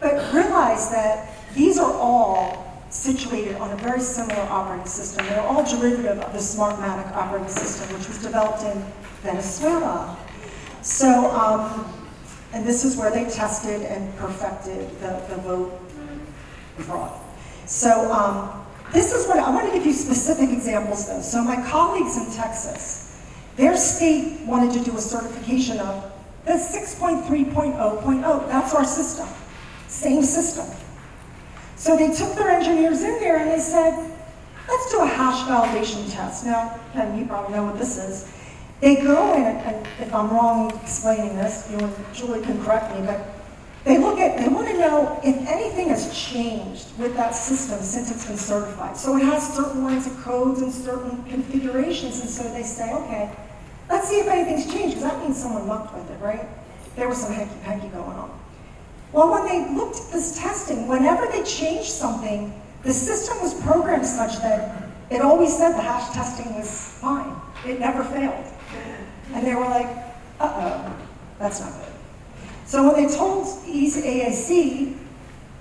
But realize that these are all situated on a very similar operating system. They're all derivative of the Smartmatic operating system, which was developed in Venezuela. So, and this is where they tested and perfected the vote fraud. So this is what, I want to give you specific examples though. So my colleagues in Texas, their state wanted to do a certification of the 6.3.0.0. That's our system, same system. So they took their engineers in there and they said, let's do a hash validation test. Now, and you probably know what this is. They go in, and if I'm wrong explaining this, you and Julie can correct me, but they want to know if anything has changed with that system since it's been certified. So it has certain lines of codes and certain configurations, and so they say, okay, let's see if anything's changed, because that means someone mucked with it, right? There was some hanky-panky going on. Well, when they looked at this testing, whenever they changed something, the system was programmed such that it always said the hash testing was fine. It never failed. And they were like, uh-oh, that's not good. So when they told AAC,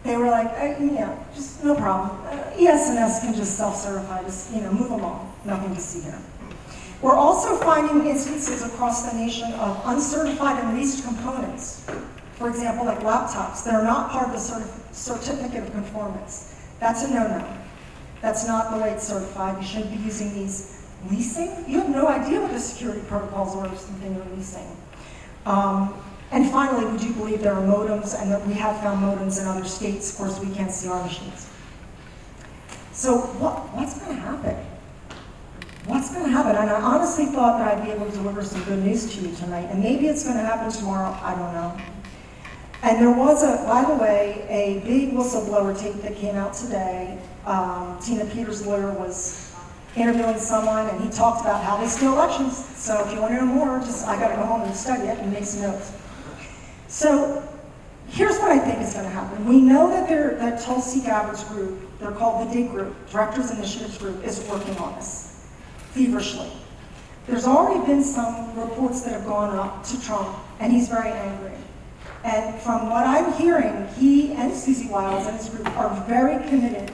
they were like, yeah, just no problem. ES&S can just self-certify, just move along. Nothing to see here. We're also finding instances across the nation of uncertified and leased components. For example, like laptops that are not part of the certificate of conformance. That's a no-no. That's not the way it's certified. You shouldn't be using these leasing. You have no idea what the security protocols are of something you're leasing. And finally, we do believe there are modems, and that we have found modems in other states. Of course, we can't see our machines. So what's going to happen? What's going to happen? And I honestly thought that I'd be able to deliver some good news to you tonight, and maybe it's going to happen tomorrow. I don't know. And there was, by the way, a big whistleblower tape that came out today. Tina Peters' lawyer was interviewing someone, and he talked about how they steal elections. So if you want to know more, I got to go home and study it and make some notes. So here's what I think is going to happen. We know that Tulsi Gabbard's group, they're called the DIG group, Directors Initiatives Group, is working on this feverishly. There's already been some reports that have gone up to Trump, and he's very angry. And from what I'm hearing, he and Susie Wiles and his group are very committed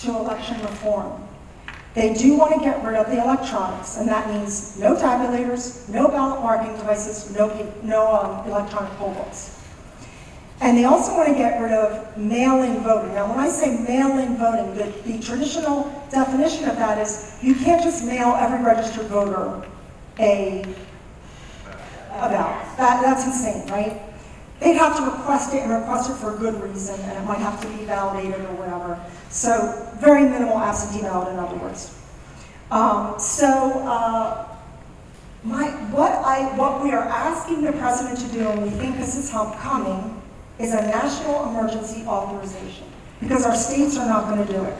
to election reform. They do want to get rid of the electronics, and that means no tabulators, no ballot marking devices, no electronic poll books. And they also want to get rid of mail-in voting. Now, when I say mail-in voting, the traditional definition of that is you can't just mail every registered voter a ballot. That's insane, right? They'd have to request it, and request it for a good reason, and it might have to be validated or whatever. So very minimal absentee ballot, in other words. What we are asking the president to do, and we think this is coming, is a national emergency authorization, because our states are not going to do it.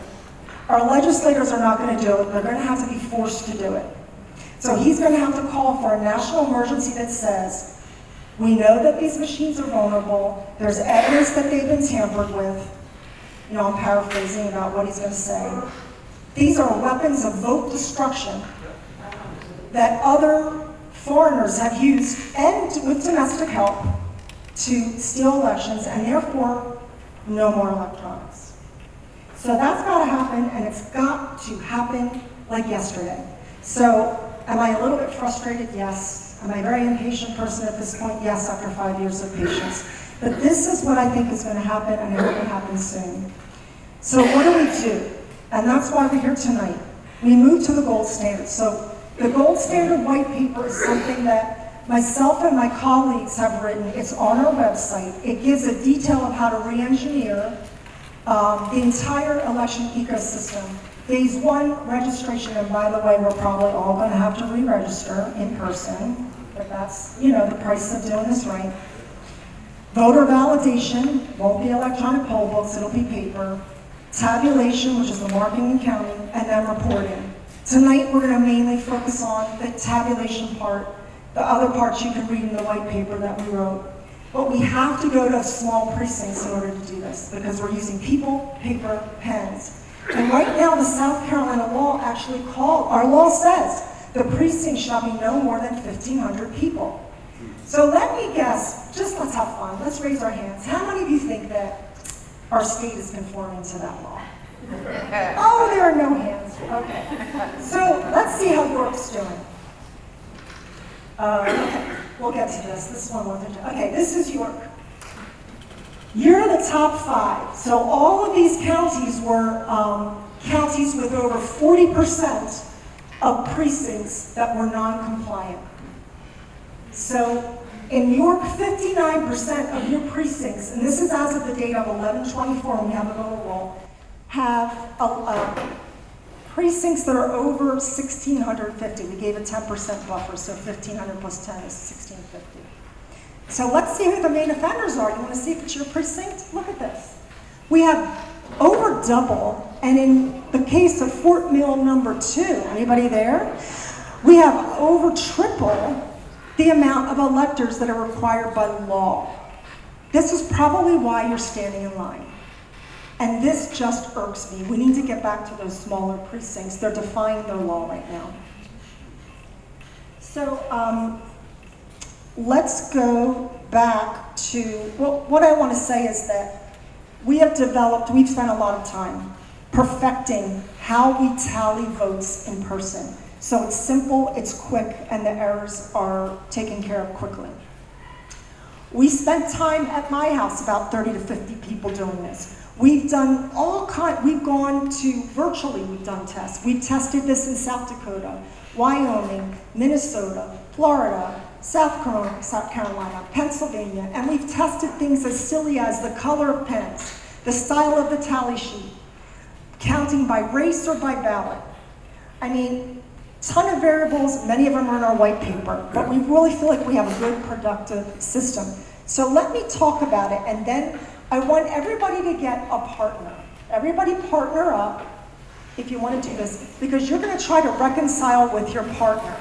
Our legislators are not going to do it. They're going to have to be forced to do it. So he's going to have to call for a national emergency that says, we know that these machines are vulnerable. There's evidence that they've been tampered with. I'm paraphrasing about what he's going to say. These are weapons of vote destruction that other foreigners have used, and with domestic help, to steal elections, and therefore, no more electronics. So that's got to happen, and it's got to happen like yesterday. So, am I a little bit frustrated? Yes. Am I a very impatient person at this point? Yes, after 5 years of patience. But this is what I think is going to happen, and it will happen soon. So what do we do? And that's why we're here tonight. We move to the gold standard. So the gold standard white paper is something that myself and my colleagues have written. It's on our website. It gives a detail of how to re-engineer the entire election ecosystem. Phase 1 registration, and by the way, we're probably all going to have to re-register in person, but that's, the price of doing this right. Voter validation, won't be electronic poll books, it'll be paper. Tabulation, which is the marking and counting, and then reporting. Tonight, we're going to mainly focus on the tabulation part. The other parts you can read in the white paper that we wrote. But we have to go to small precincts in order to do this, because we're using people, paper, pens. And right now, the South Carolina law our law says the precinct shall be no more than 1,500 people. So let me guess, just let's have fun, let's raise our hands. How many of you think that our state is conforming to that law? Oh, there are no hands. Okay. So let's see how York's doing. Okay, we'll get to this. This one wasn't. Okay, this is York. You're in the top 5. So all of these counties were counties with over 40% of precincts that were non-compliant. So in York, 59% of your precincts, and this is as of the date of 11/24, when we have a voter roll, have precincts that are over 1,650. We gave a 10% buffer, so 1,500 plus 10 is 1,650. So let's see who the main offenders are. You want to see if it's your precinct? Look at this. We have over double, and in the case of Fort Mill number 2, anybody there? We have over triple the amount of electors that are required by law. This is probably why you're standing in line. And this just irks me. We need to get back to those smaller precincts. They're defying their law right now. So let's go back to, what I want to say is that we've spent a lot of time perfecting how we tally votes in person. So it's simple, it's quick, and the errors are taken care of quickly. We spent time at my house, about 30 to 50 people doing this. We've done we've gone to virtually, we've done tests. We've tested this in South Dakota, Wyoming, Minnesota, Florida, South Carolina, Pennsylvania, and we've tested things as silly as the color of pens, the style of the tally sheet, counting by race or by ballot. I mean, ton of variables, many of them are in our white paper, but we really feel like we have a good, productive system. So let me talk about it, and then I want everybody to get a partner. Everybody partner up if you want to do this, because you're going to try to reconcile with your partner.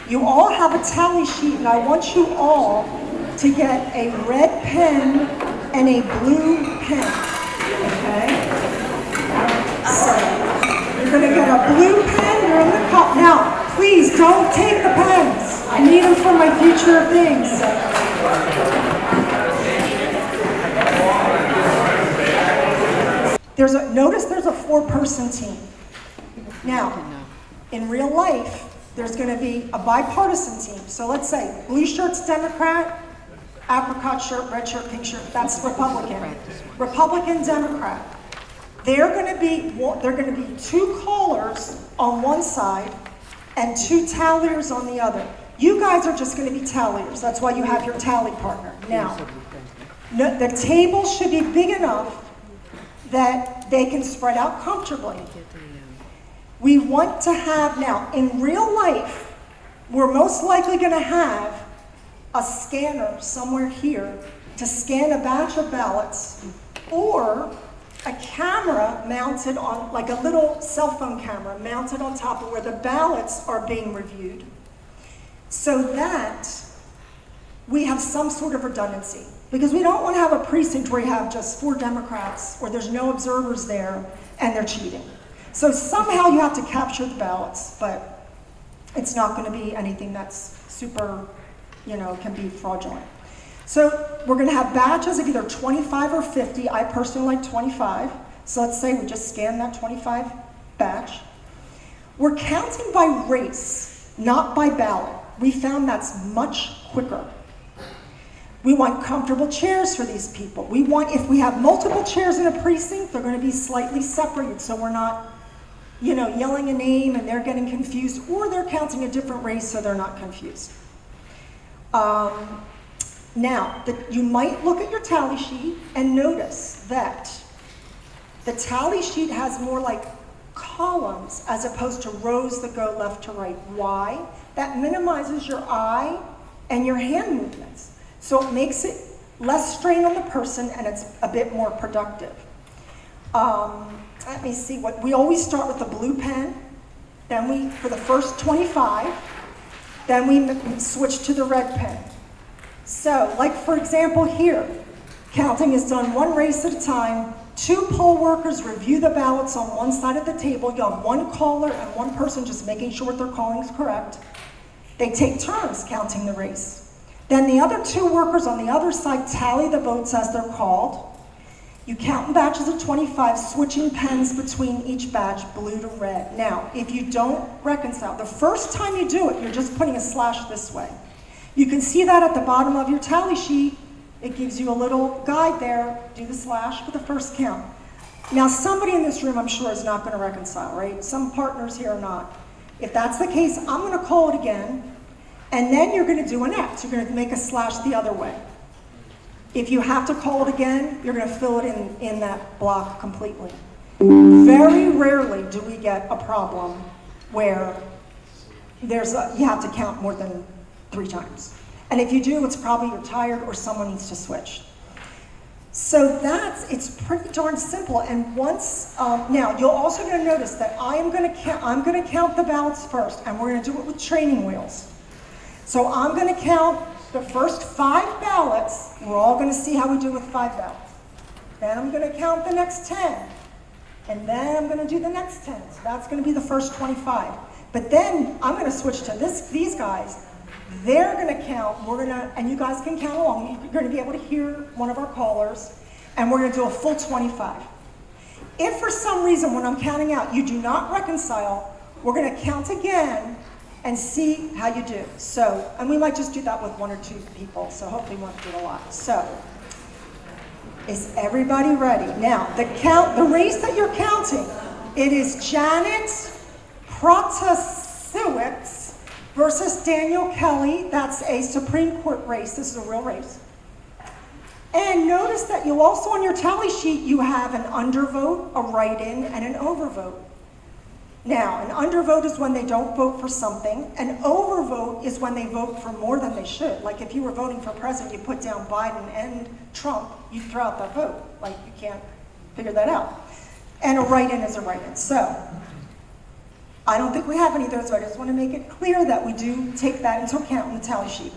You all have a tally sheet, and I want you all to get a red pen and a blue pen, okay? So you're going to get a blue pen, you're in the cup. Now, please don't take the pens. I need them for my future things. Notice there's a 4-person team. Now, in real life, there's going to be a bipartisan team. So let's say blue shirt's Democrat, apricot shirt, red shirt, pink shirt, that's Republican. Republican, Democrat. They're going to be 2 callers on one side and 2 talliers on the other. You guys are just going to be talliers. That's why you have your tally partner. Now, the table should be big enough that they can spread out comfortably. We want to have, now, in real life, we're most likely going to have a scanner somewhere here to scan a batch of ballots, or a camera mounted on, like a little cell phone camera mounted on top of where the ballots are being reviewed, so that we have some sort of redundancy. Because we don't want to have a precinct where you have just 4 Democrats, or there's no observers there, and they're cheating. So somehow you have to capture the ballots, but it's not going to be anything that's super, can be fraudulent. So we're going to have batches of either 25 or 50. I personally like 25. So let's say we just scan that 25 batch. We're counting by race, not by ballot. We found that's much quicker. We want comfortable chairs for these people. We want, if we have multiple chairs in a precinct, they're going to be slightly separated so we're not, yelling a name and they're getting confused, or they're counting a different race so they're not confused. Now, you might look at your tally sheet and notice that the tally sheet has more like columns as opposed to rows that go left to right. Why? That minimizes your eye and your hand movements. So it makes it less strain on the person and it's a bit more productive. Let me see, we always start with the blue pen, then for the first 25, then we switch to the red pen. So, like for example here, counting is done 1 race at a time. 2 poll workers review the ballots on one side of the table. You have 1 caller and 1 person just making sure what they're calling is correct. They take turns counting the race. Then the other 2 workers on the other side tally the votes as they're called. You count in batches of 25, switching pens between each batch, blue to red. Now, if you don't reconcile, the first time you do it, you're just putting a slash this way. You can see that at the bottom of your tally sheet. It gives you a little guide there. Do the slash for the first count. Now, somebody in this room, I'm sure, is not going to reconcile, right? Some partners here are not. If that's the case, I'm going to call it again, and then you're going to do an X. You're going to make a slash the other way. If you have to call it again, you're going to fill it in that block completely. Very rarely do we get a problem where you have to count more than 3 times. And if you do, it's probably you're tired or someone needs to switch. So it's pretty darn simple. And once, now you're also going to notice that I'm going to count the ballots first, and we're going to do it with training wheels. So I'm going to count the first 5 ballots. We're all going to see how we do with 5 ballots. Then I'm going to count the next 10. And then I'm going to do the next 10. So that's going to be the first 25. But then I'm going to switch to these guys. They're going to count. And you guys can count along. You're going to be able to hear one of our callers. And we're going to do a full 25. If for some reason when I'm counting out you do not reconcile, we're going to count again and see how you do. So, and we might just do that with 1 or 2 people, so hopefully we won't do a lot. So, is everybody ready? Now, the race that you're counting, it is Janet Protasiewicz versus Daniel Kelly. That's a Supreme Court race. This is a real race. And notice that you also on your tally sheet, you have an undervote, a write-in, and an overvote. Now, an undervote is when they don't vote for something. An overvote is when they vote for more than they should. Like if you were voting for president, you put down Biden and Trump, you throw out that vote. Like you can't figure that out. And a write-in is a write-in. So, I don't think we have any of those, so I just want to make it clear that we do take that into account in the tally sheet.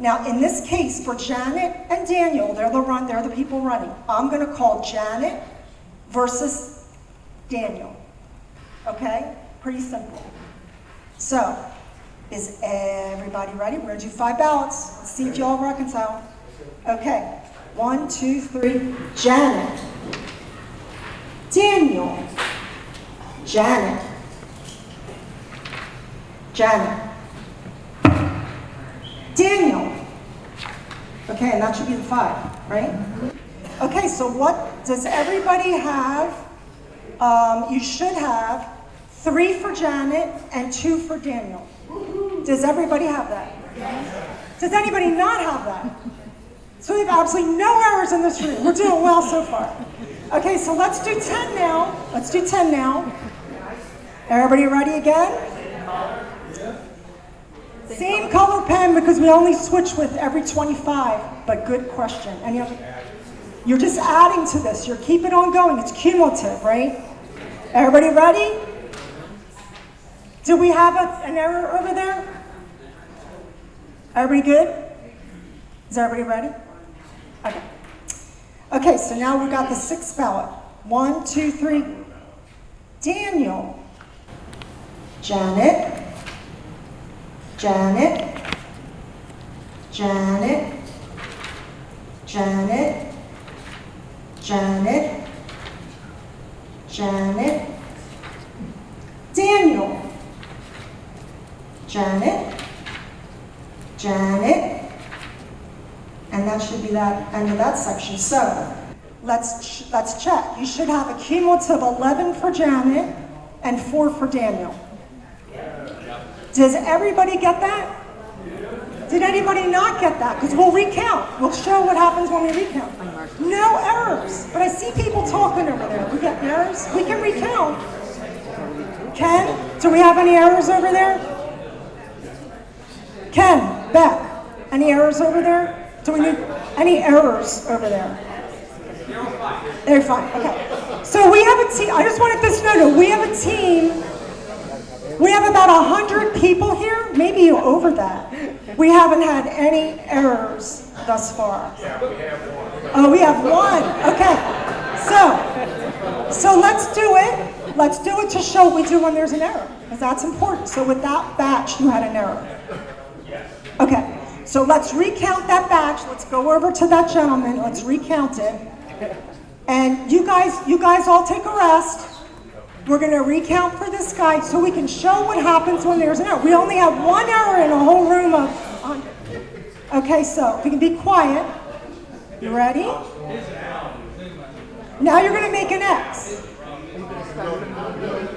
Now, in this case, for Janet and Daniel, they're the people running. I'm going to call Janet versus Daniel. Okay? Pretty simple. So, is everybody ready? We're going to do 5 ballots. Let's see if you all reconcile. Okay. 1, 2, 3. Janet. Daniel. Janet. Janet. Daniel. Okay, and that should be the 5, right? Okay, so what does everybody have? You should have 3 for Janet and 2 for Daniel. Does everybody have that? Does anybody not have that? So we have absolutely no errors in this room. We're doing well so far. Okay, so let's do 10 now. Let's do 10 now. Everybody ready again? Same color pen because we only switch with every 25, but good question. Any other? You're just adding to this. You're keeping on going. It's cumulative, right? Everybody ready? Do we have an error over there? Everybody good? Is everybody ready? Okay, so now we got the sixth ballot. 1, 2, 3. Daniel. Janet. Janet. Janet. Janet. Janet. Janet. Daniel. Janet. Janet. And that should be that end of that section. So let's check. You should have a cumulative 11 for Janet and 4 for Daniel. Does everybody get that? Did anybody not get that? Because we'll recount. We'll show what happens when we recount. No errors. But I see people talking over there. We get errors? We can recount. Ken, do we have any errors over there? Ken, Beck, any errors over there? Do we need any errors over there? They're fine. Okay. So we have a team. I just wanted this to know. We have a team. We have about 100 people here, maybe over that. We haven't had any errors thus far. Yeah, we have one. Oh, we have one. Okay. So let's do it. Let's do it to show what we do when there's an error, because that's important. So with that batch, you had an error. Okay. So let's recount that batch. Let's go over to that gentleman. Let's recount it. And you guys all take a rest. We're going to recount for this guy so we can show what happens when there's an error. We only have one error in a whole room of 100. Okay, so if you can be quiet. You ready? Now you're going to make an X.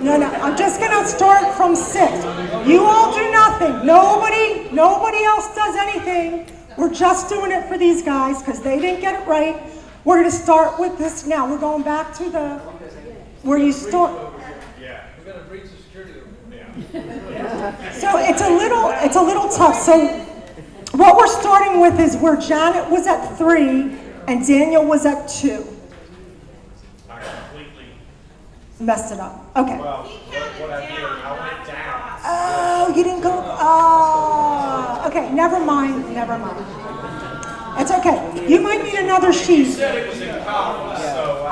No, I'm just going to start from 6. You all do nothing. Nobody else does anything. We're just doing it for these guys because they didn't get it right. We're going to start with this now. We're going back to the where you start. We're going to breach the security. So it's a little tough. So what we're starting with is where Janet was at 3 and Daniel was at 2. I completely. Messed it up. Okay. Well, what I did, I went down. Oh, you didn't go. Oh, okay. Never mind. It's okay. You might need another sheet. You said it was in columns, so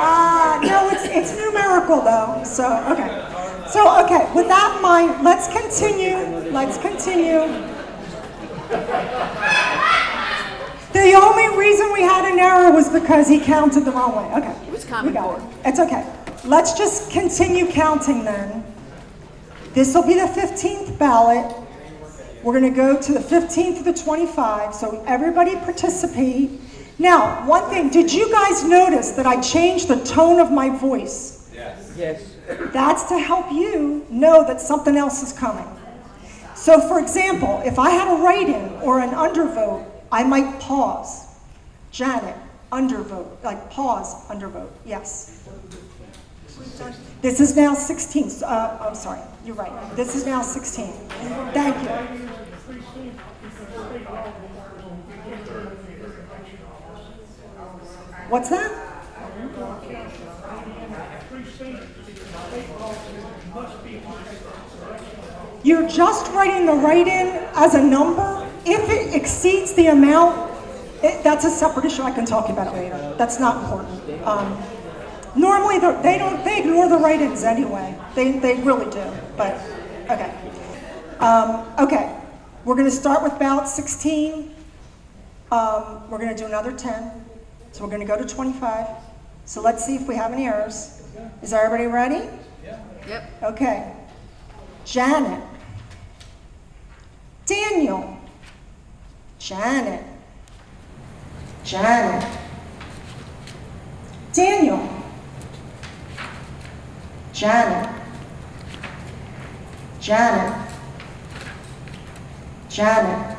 No, it's numerical though. So okay. With that in mind, let's continue. The only reason we had an error was because he counted the wrong way. Okay. It was Common Core. It's okay. Let's just continue counting then. This will be the 15th ballot. We're going to go to the 15th to the 25, so everybody participate. Now, one thing, did you guys notice that I changed the tone of my voice? Yes. That's to help you know that something else is coming. So, for example, if I had a write-in or an undervote, I might pause. Janet, undervote, like pause, undervote, yes. This is now 16. I'm sorry, you're right. This is now 16. Thank you. What's that? You're just writing the write-in as a number. If it exceeds the amount, that's a separate issue. I can talk about it later. That's not important. Normally, they ignore the write-ins anyway. They really do, but okay. Okay, we're going to start with ballot 16. We're going to do another 10. So we're going to go to 25. So let's see if we have any errors. Is everybody ready? Yep. Okay. Janet. Daniel. Janet. Janet. Daniel. Janet. Janet. Janet.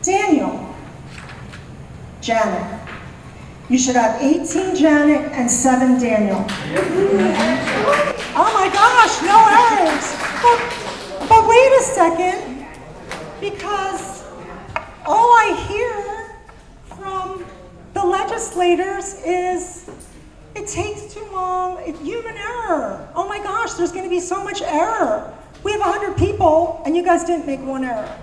Daniel. Janet. You should have 18 Janet and 7 Daniel. Oh my gosh, no errors. But wait a second, because all I hear from the legislators is it takes too long, human error. Oh my gosh, there's going to be so much error. We have 100 people and you guys didn't make one error.